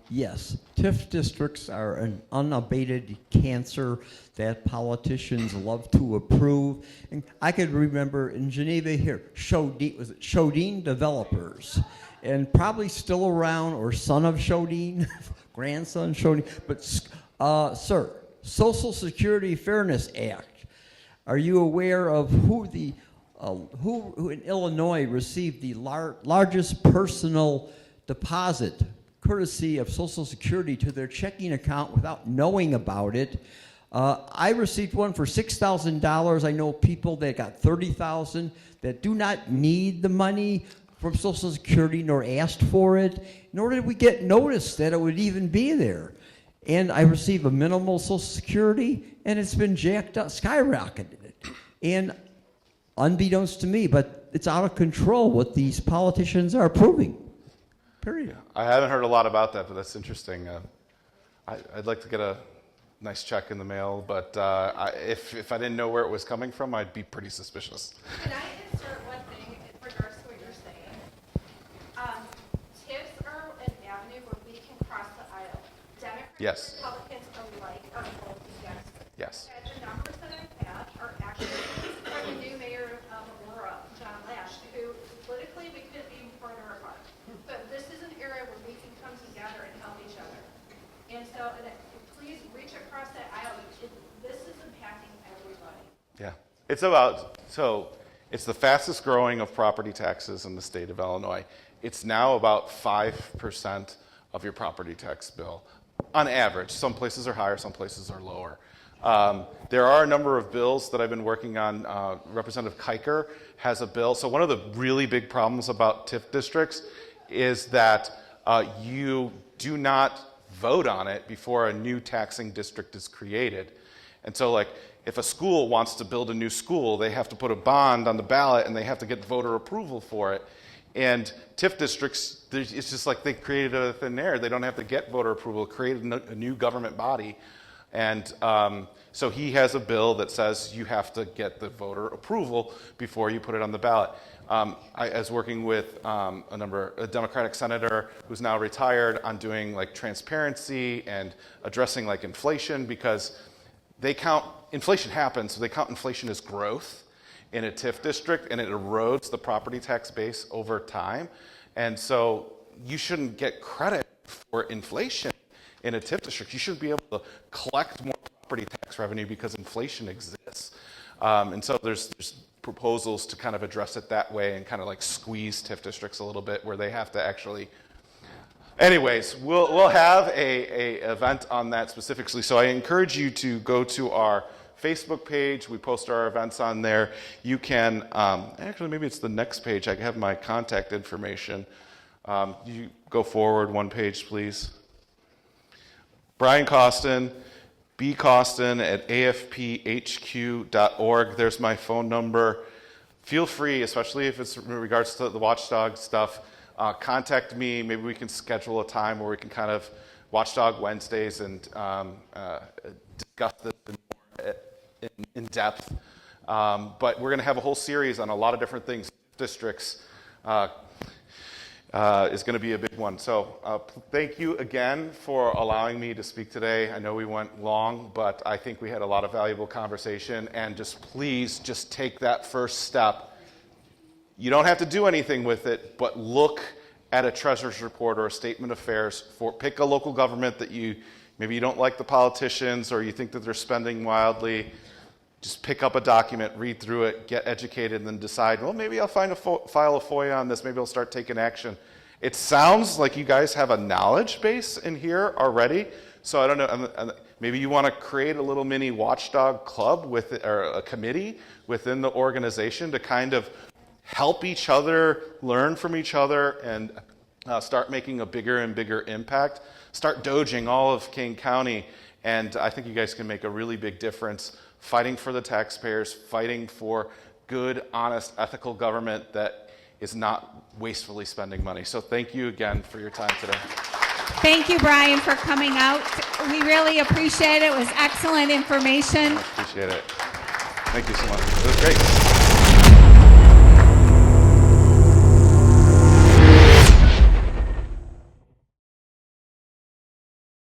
Yes, TIF districts are an unabated cancer that politicians love to approve. And I could remember in Geneva here, Chodine Developers, and probably still around, or son of Chodine, grandson Chodine. But, sir, Social Security Fairness Act. Are you aware of who in Illinois received the largest personal deposit, courtesy of Social Security, to their checking account without knowing about it? I received one for $6,000. I know people that got $30,000 that do not need the money from Social Security nor asked for it, nor did we get notice that it would even be there. And I received a minimal Social Security, and it's been jacked up, skyrocketed. And unbeknownst to me, but it's out of control what these politicians are approving. Period. I haven't heard a lot about that, but that's interesting. I'd like to get a nice check in the mail, but if I didn't know where it was coming from, I'd be pretty suspicious. Can I insert one thing in regards to what you're saying? TIFs are an avenue where we can cross the aisle. Democrats Yes. and Republicans alike are both against it. Yes. And the numbers that I've had are actually from the new mayor of Aurora, John Lash, who politically we couldn't be further apart. But this is an area where we can come together and help each other. And so please reach across that aisle. This is impacting everybody. Yeah. It's the fastest growing of property taxes in the state of Illinois. It's now about 5% of your property tax bill on average. Some places are higher, some places are lower. There are a number of bills that I've been working on. Representative Kiker has a bill. So one of the really big problems about TIF districts is that you do not vote on it before a new taxing district is created. And so, like, if a school wants to build a new school, they have to put a bond on the ballot and they have to get voter approval for it. And TIF districts, it's just like they created a thin air. They don't have to get voter approval, create a new government body. And so he has a bill that says you have to get the voter approval before you put it on the ballot. I was working with a Democratic senator who's now retired on doing like transparency and addressing like inflation, because they count, inflation happens, so they count inflation as growth in a TIF district, and it erodes the property tax base over time. And so you shouldn't get credit for inflation in a TIF district. You should be able to collect more property tax revenue because inflation exists. And so there's proposals to kind of address it that way and kind of like squeeze TIF districts a little bit, where they have to actually. Anyways, we'll have a event on that specifically. So I encourage you to go to our Facebook page. We post our events on there. You can, actually maybe it's the next page. I have my contact information. You go forward one page, please. Brian Costin, bcostin@afphq.org. There's my phone number. Feel free, especially if it's in regards to the Watchdog stuff, contact me. Maybe we can schedule a time where we can kind of Watchdog Wednesdays and discuss this in depth. But we're going to have a whole series on a lot of different things. Districts is going to be a big one. So thank you again for allowing me to speak today. I know we went long, but I think we had a lot of valuable conversation. And just please just take that first step. You don't have to do anything with it, but look at a treasurer's report or a statement of affairs. Pick a local government that maybe you don't like the politicians or you think that they're spending wildly. Just pick up a document, read through it, get educated, and then decide, well, maybe I'll file a FOIA on this. Maybe I'll start taking action. It sounds like you guys have a knowledge base in here already. So I don't know, maybe you want to create a little mini watchdog club or a committee within the organization to kind of help each other, learn from each other, and start making a bigger and bigger impact. Start Doging all of Kane County, and I think you guys can make a really big difference fighting for the taxpayers, fighting for good, honest, ethical government that is not wastefully spending money. So thank you again for your time today. Thank you, Brian, for coming out. We really appreciate it. It was excellent information. I appreciate it. Thank you so much. It was great.